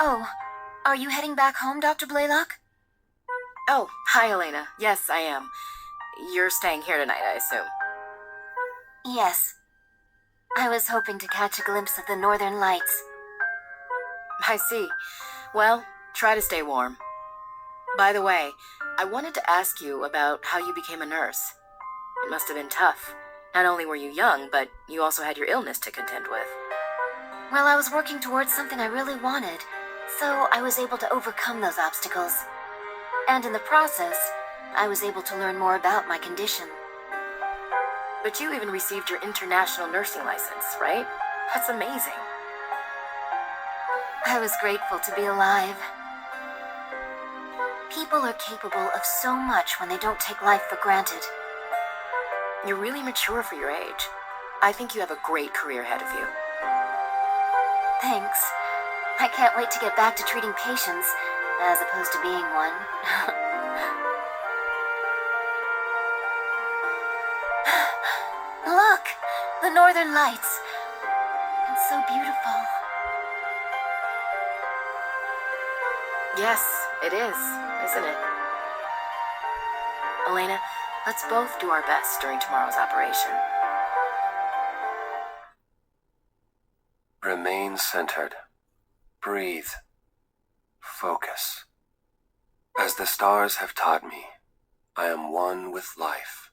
Oh, are you heading back home, Dr. Blaylock? Oh, hi, Elena. Yes, I am. You're staying here tonight, I assume. Yes. I was hoping to catch a glimpse of the northern lights. I see. Well, try to stay warm. By the way, I wanted to ask you about how you became a nurse. It must have been tough. Not only were you young, but you also had your illness to contend with. Well, I was working towards something I really wanted, so I was able to overcome those obstacles. And in the process, I was able to learn more about my condition. But you even received your international nursing license, right? That's amazing. I was grateful to be alive. People are capable of so much when they don't take life for granted. You're really mature for your age. I think you have a great career ahead of you. Thanks. I can't wait to get back to treating patients, as opposed to being one. Look! The northern lights. It's so beautiful. Yes, it is, isn't it? Elena, let's both do our best during tomorrow's operation. Remain centered. Breathe. Focus. As the stars have taught me, I am one with life.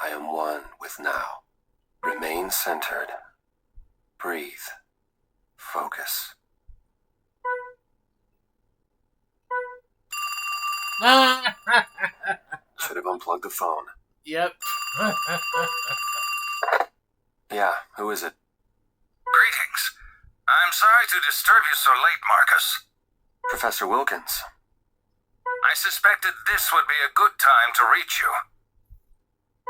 I am one with now. Remain centered. Breathe. Focus. Should have unplugged the phone. Yep. Yeah, who is it? Greetings. I'm sorry to disturb you so late, Marcus. Professor Wilkins. I suspected this would be a good time to reach you.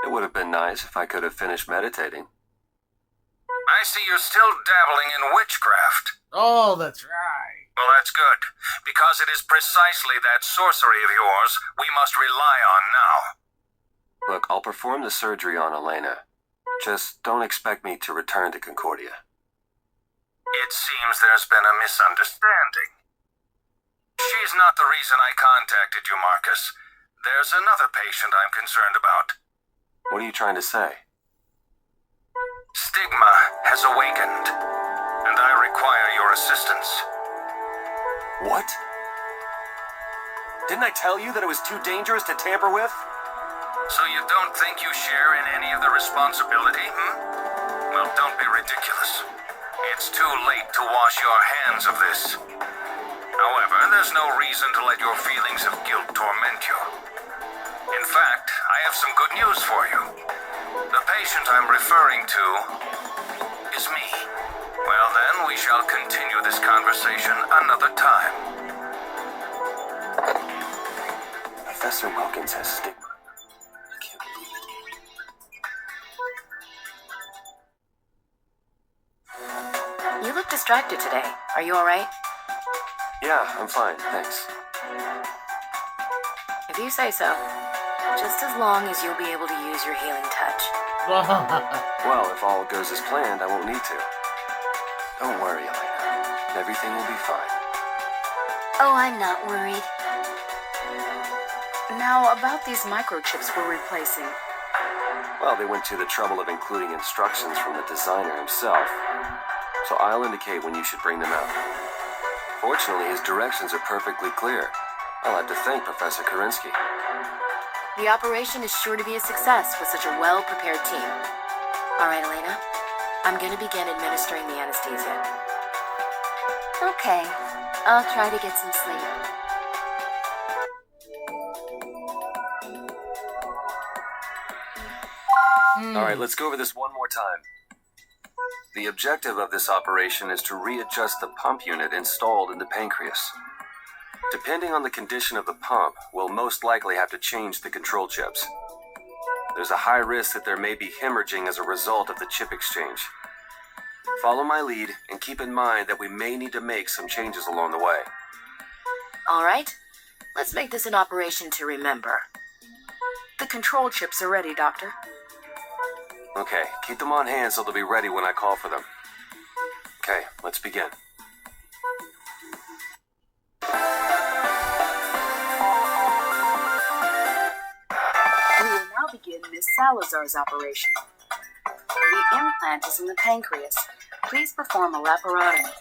It would have been nice if I could have finished meditating. I see you're still dabbling in witchcraft. Oh, that's right. Well, that's good, because it is precisely that sorcery of yours we must rely on now. Look, I'll perform the surgery on Elena. Just don't expect me to return to Concordia. It seems there's been a misunderstanding. She's not the reason I contacted you, Marcus. There's another patient I'm concerned about. What are you trying to say? Stigma has awakened, and I require your assistance. What? Didn't I tell you that it was too dangerous to tamper with? So you don't think you share in any of the responsibility, Well, don't be ridiculous. It's too late to wash your hands of this. However, there's no reason to let your feelings of guilt torment you. In fact, I have some good news for you. The patient I'm referring to is me. Well then, we shall continue this conversation another time. Professor Wilkins has stigma. I can't believe it. You look distracted today. Are you alright? Yeah, I'm fine, thanks. If you say so. Just as long as you'll be able to use your healing touch. Well, if all goes as planned, I won't need to. Don't worry, Elena. Everything will be fine. Oh, I'm not worried. Now, about these microchips we're replacing. Well, they went to the trouble of including instructions from the designer himself, so I'll indicate when you should bring them out. Fortunately, his directions are perfectly clear. I'll have to thank Professor Kerensky. The operation is sure to be a success with such a well-prepared team. All right, Elena. I'm going to begin administering the anesthesia. Okay, I'll try to get some sleep. Alright, let's go over this one more time. The objective of this operation is to readjust the pump unit installed in the pancreas. Depending on the condition of the pump, we'll most likely have to change the control chips. There's a high risk that there may be hemorrhaging as a result of the chip exchange. Follow my lead and keep in mind that we may need to make some changes along the way. All right. Let's make this an operation to remember. The control chips are ready, Doctor. Okay, keep them on hand so they'll be ready when I call for them. Okay, let's begin. We will now begin Miss Salazar's operation. The implant is in the pancreas. Please perform a laparotomy.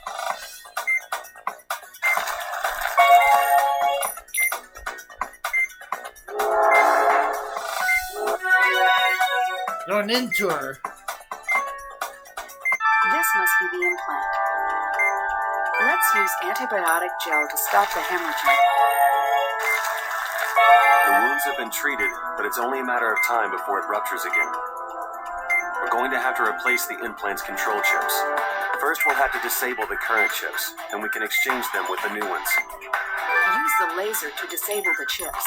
Going into her. This must be the implant. Let's use antibiotic gel to stop the hemorrhaging. The wounds have been treated, but it's only a matter of time before it ruptures again. We're going to have to replace the implant's control chips. First, we'll have to disable the current chips, and we can exchange them with the new ones. Use the laser to disable the chips.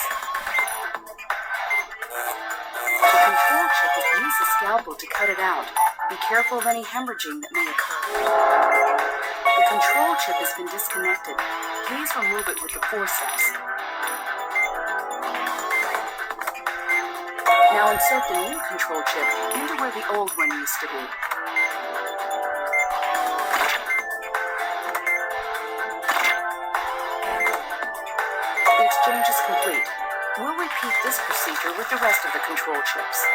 The control chip will use a scalpel to cut it out. Be careful of any hemorrhaging that may occur. The control chip has been disconnected. Please remove it with the forceps. Now insert the new control chip into where the old one used to be. The exchange is complete. We'll repeat this procedure with the rest of the control chips.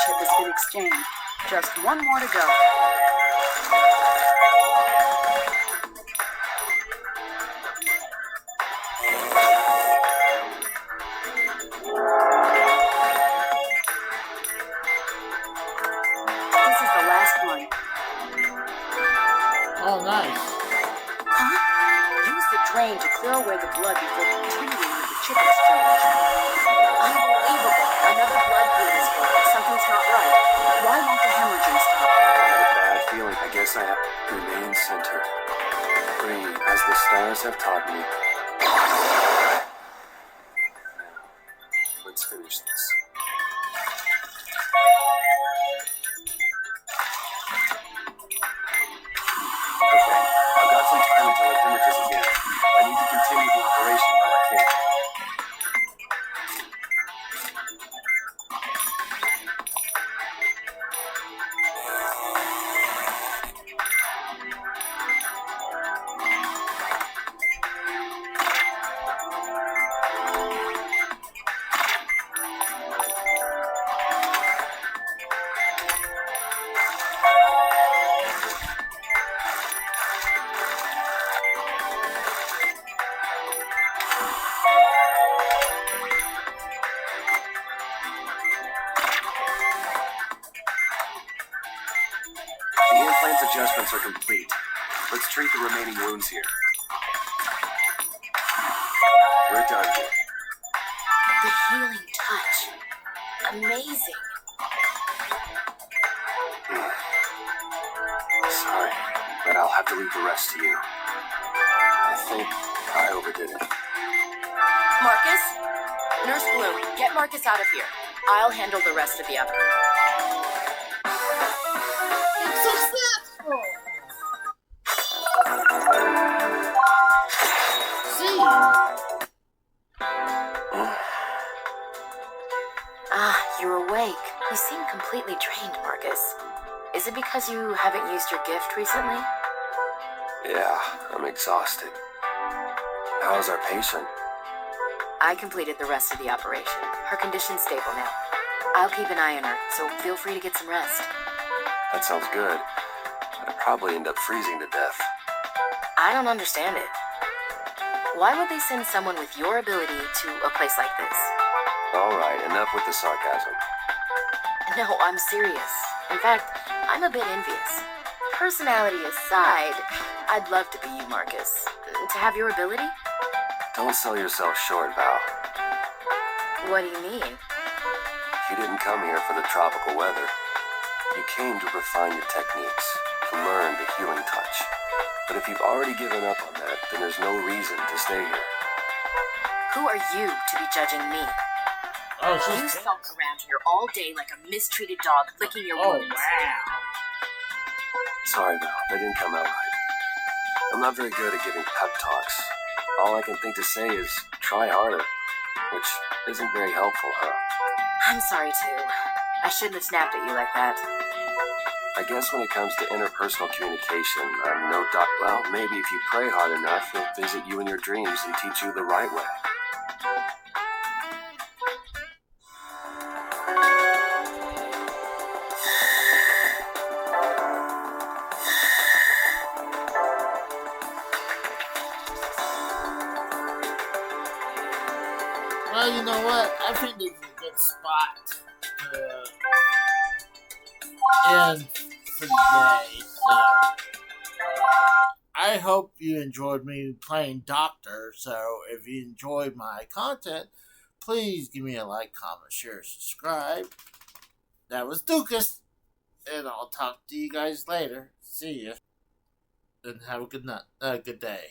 Chip has been exchanged. Just one more to go. This is the last one. Oh, nice. Huh? Use the drain to clear away the blood before continuing with the chip exchange. Unbelievable. Another blood bleed is going. Something's not right. Why won't the hemorrhaging stop? I had a bad feeling. I guess I have to remain centered. Breathe as the stars have taught me. Now, let's finish this. Okay, I've got some time until it hemorrhages again. I need to continue the operation while I can. Plant adjustments are complete. Let's treat the remaining wounds here. We're done here. The healing touch. Amazing. Sorry, but I'll have to leave the rest to you. I think I overdid it. Marcus? Nurse Blue, get Marcus out of here. I'll handle the rest of the other. Successful! See? You're awake. You seem completely drained, Marcus. Is it because you haven't used your gift recently? Yeah, I'm exhausted. How's our patient? I completed the rest of the operation. Her condition's stable now. I'll keep an eye on her, so feel free to get some rest. That sounds good. I'd probably end up freezing to death. I don't understand it. Why would they send someone with your ability to a place like this? Alright, enough with the sarcasm. No, I'm serious. In fact, I'm a bit envious. Personality aside, I'd love to be you, Marcus. To have your ability? Don't sell yourself short, Val. What do you mean? You didn't come here for the tropical weather. You came to refine your techniques, to learn the healing touch. But if you've already given up on that, then there's no reason to stay here. Who are you to be judging me? Oh, You she's sulk around here all day like a mistreated dog licking your Oh, wounds. wow. Sorry, Val, that didn't come out right. I'm not very good at giving pep talks. All I can think to say is, try harder. Which isn't very helpful, huh? I'm sorry, too. I shouldn't have snapped at you like that. I guess when it comes to interpersonal communication, I'm no doc. Well, maybe if you pray hard enough, he'll visit you in your dreams and teach you the right way. Well, you know what? I think this is a good spot to end for the day. So, I hope you enjoyed me playing Doctor. So, if you enjoyed my content, please give me a like, comment, share, subscribe. That was Dukas, and I'll talk to you guys later. See ya, and have a good night, good day.